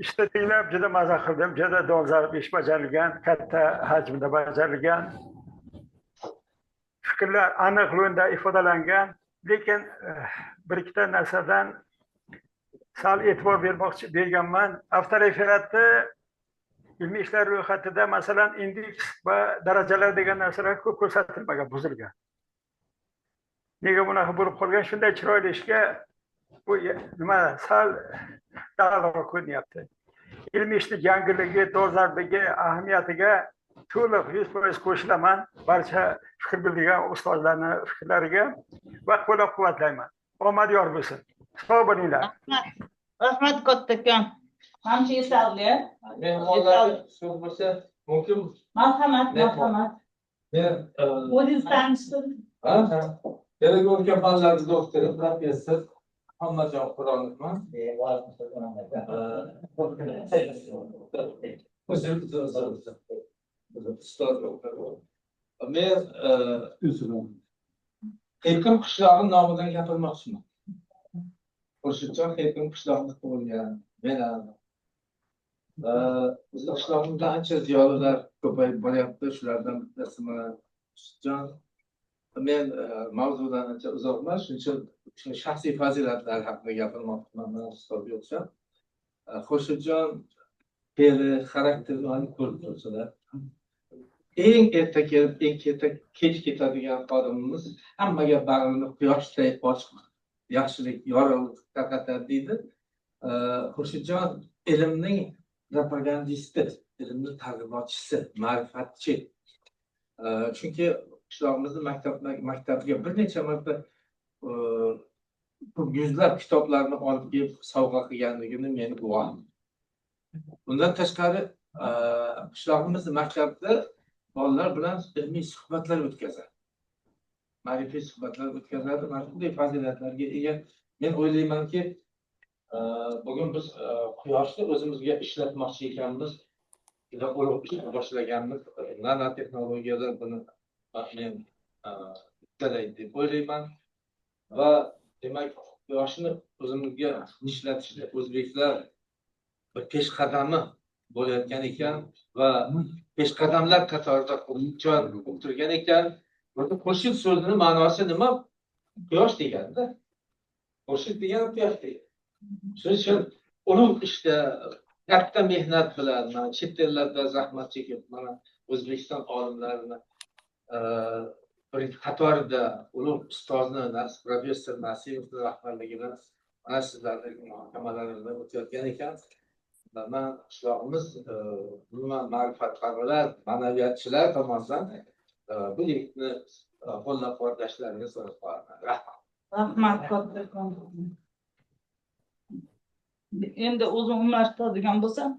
ishda tinglab juda maza qildim, juda dolzarb ish bajarilgan, katta hajmda bajarilgan. Fikrlar aniq yo'lda ifodalangan, lekin bir ikkita narsadan sal e'tibor berganman. Avtoreferatda ilmiy ishlar ro'yxatida masalan indeks va darajalar degan narsalar ko'p ko'rsatilmagan, buzilgan. Nega bunaqa bo'lib qolgan? Shunday chiroyli ishga bu nima sal dag'alg'a ko'rinyapti. Ilmiy ishni yangiligi, dolzarbligi, ahamiyatiga to'liq 100% qo'shilaman. Barcha fikr bildirgan ustozlarning fikrlariga va qo'llab-quvvatlayman. Omad yor bo'lsin. Sog' bo'linglar. Rahmat kattakon. Qancha yetarli? So'z bo'lsa mumkin. Marhamat. Men O'zingiz tanishtiring. pedagogika fanlari doktori, professor Muhammadjon Quronovman. Men Xerkim qishlog'i nomidan gapirmoqchiman. Xurshidjon Xerkim qishlog'ida tug'ilgan. Men bizni qishlog'imizda ancha ziyolilar ko'payib boryapti. Shulardan bittasi mana Xurshidjon. Men mavzudan ancha uzoqman, shuning uchun shaxsiy fazilatlar haqida gapirmoqchiman. Mana ustozga o'xshab. Xurshidjon fe'li, xarakterini ko'rib turibsizlar. Eng erta kelib, eng kech ketadigan xodimimiz hammaga bag'rini quyoshday ochiq, yaxshilik, yorug'lik tarqatadi deydi. Xurshidjon ilmning propagandisti, ilmning targ'ibotchisi, ma'rifatchi. Chunki qishlog'imizni maktabiga bir necha marta yuzlab kitoblarni olib kelib sovg'a qilganligini men guvohman. Bundan tashqari qishlog'imizni maktabida bolalar bilan ilmiy suhbatlar o'tkazadi. Ma'rifiy suhbatlar o'tkazadi. Mana shunday fazilatlarga ega. Men o'ylaymanki, bugun biz quyoshni o'zimizga ishlatmoqchi ekanmiz. Juda ulug' ish boshlaganmiz. Nanotexnologiyalar buni men uddalaydib deb o'ylayman. Va demak, quyoshni o'zimizga ishlatishda o'zbeklar peshqadami bo'layotgan ekan va peshqadamlar qatorida Xurshidjon o'tirgan ekan. Xurshid so'zining ma'nosi nima? quyosh deganda murshid degani quyosh degani. Shuning uchun ulug' ishda katta mehnat bilan mana chet ellarda zahmat chekib mana O'zbekiston olimlarini birinchi qatorida ulug' ustozni professor Nasimovni rahbarligida mana sizlarning muhokamalaringizda o'tayotgan ekan. Man qishlog'imiz umuman ma'rifatparvarlar, ma'naviyatchilar tomonidan bu yigitni qo'llab-quvvatlashlarini so'rab qolaman. Rahmat. Rahmat. Endi o'zim umumlashtiradigan bo'lsam,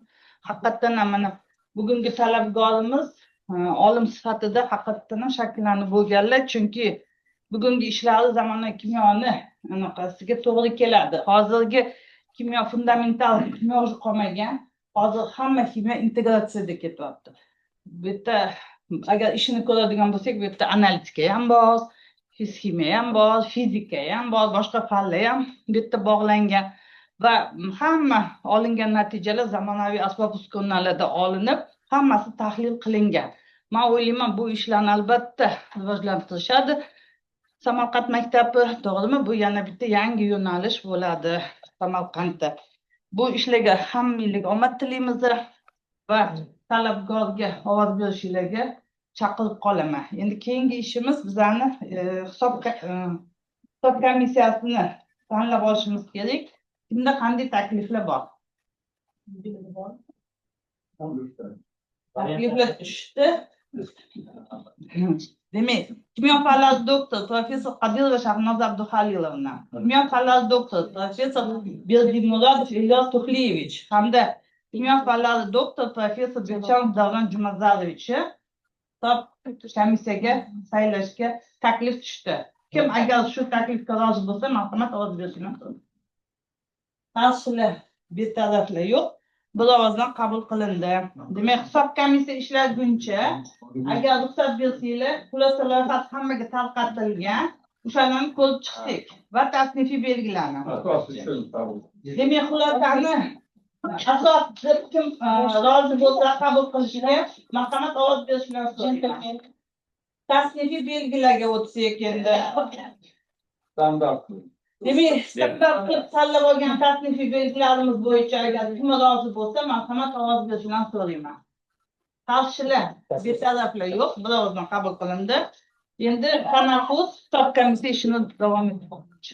haqiqatdan ham mana bugungi talabgorimiz olim sifatida haqiqatdan ham shakllanib bo'lganlar, chunki bugungi ishlari zamonaviy kimyoni anaqasiga to'g'ri keladi. Hozirgi kimyo fundamental kimyo qolmagan. Hozir hamma kimyo integratsiyada ketyapti. Bu yerda agar ishini ko'radigan bo'lsak, bu yerda analitika ham bor, fizikimiya ham bor, fizika ham bor, boshqa fanlar ham bu yerda bog'langan va hamma olingan natijalar zamonaviy asbob-uskunalarda olinib, hammasi tahlil qilingan. Men o'ylayman, bu ishlarni albatta rivojlantirishadi. Samarqand maktabi, to'g'rimi? Bu yana bitta yangi yo'nalish bo'ladi Samarqandda. Bu ishlarga hammanglarga omad tilaymiz va talabgorga ovoz berishinglarga chaqirib qolaman. Endi keyingi ishimiz bizani hisob komissiyasini tanlab olishimiz kerak. Kimda qanday takliflar bor? Takliflar tushdi. Demak, kimyo fanlari doktor professor Qodirova Shahnoza Abduhalilovna, kimyo fanlari doktor professor Berdimurodov Ilyos Tuxliyevich hamda kimyo fanlari doktor professor Belchanov Davron Jumazarovich komissiyaga saylashga taklif tushdi. Kim agar shu taklifga rozi bo'lsa, marhamat ovoz bersin. Qarshilar, betaraflar yo'q. Bir ovozdan qabul qilindi. Demak, hisob komissiya ishlaguncha agar ruxsat bersanglar, xulosa loyihasi hammaga tarqatilgan, o'shalarni ko'rib chiqdik va tasnifiy belgilanadi. Demak, xulosani asos kim rozi bo'lsa qabul qilishga marhamat ovoz berishlar. Tasnifiy belgilarga o'tsak endi. Standart. Demak, standart qilib tanlab olgan tasnifiy belgilarimiz bo'yicha agar kim rozi bo'lsa, marhamat ovoz berishni so'rayman. Qarshilar, betaraflar yo'q, bir ovozdan qabul qilindi. Endi tanaffus hisob komissiya ishini davom ettirmoqchi.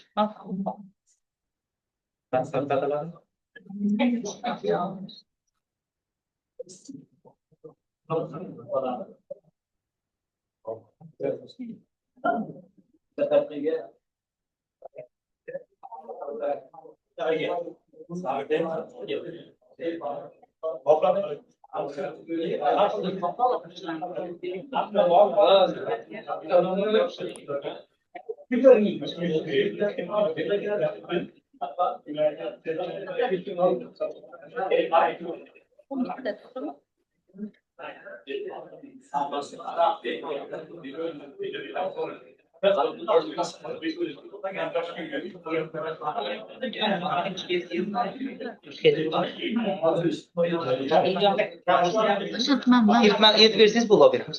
Versiz bula veririz.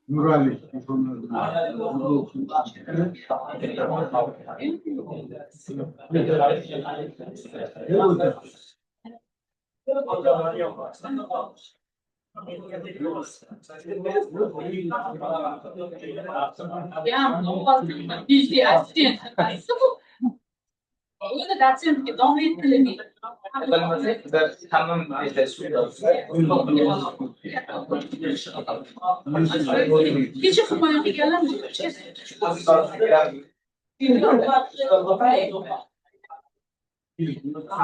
Nurali. Ya, yüzde asistan. Onu da dersin ki devam ettirelim. Tamam, Hiç okumayan bir gelen mi?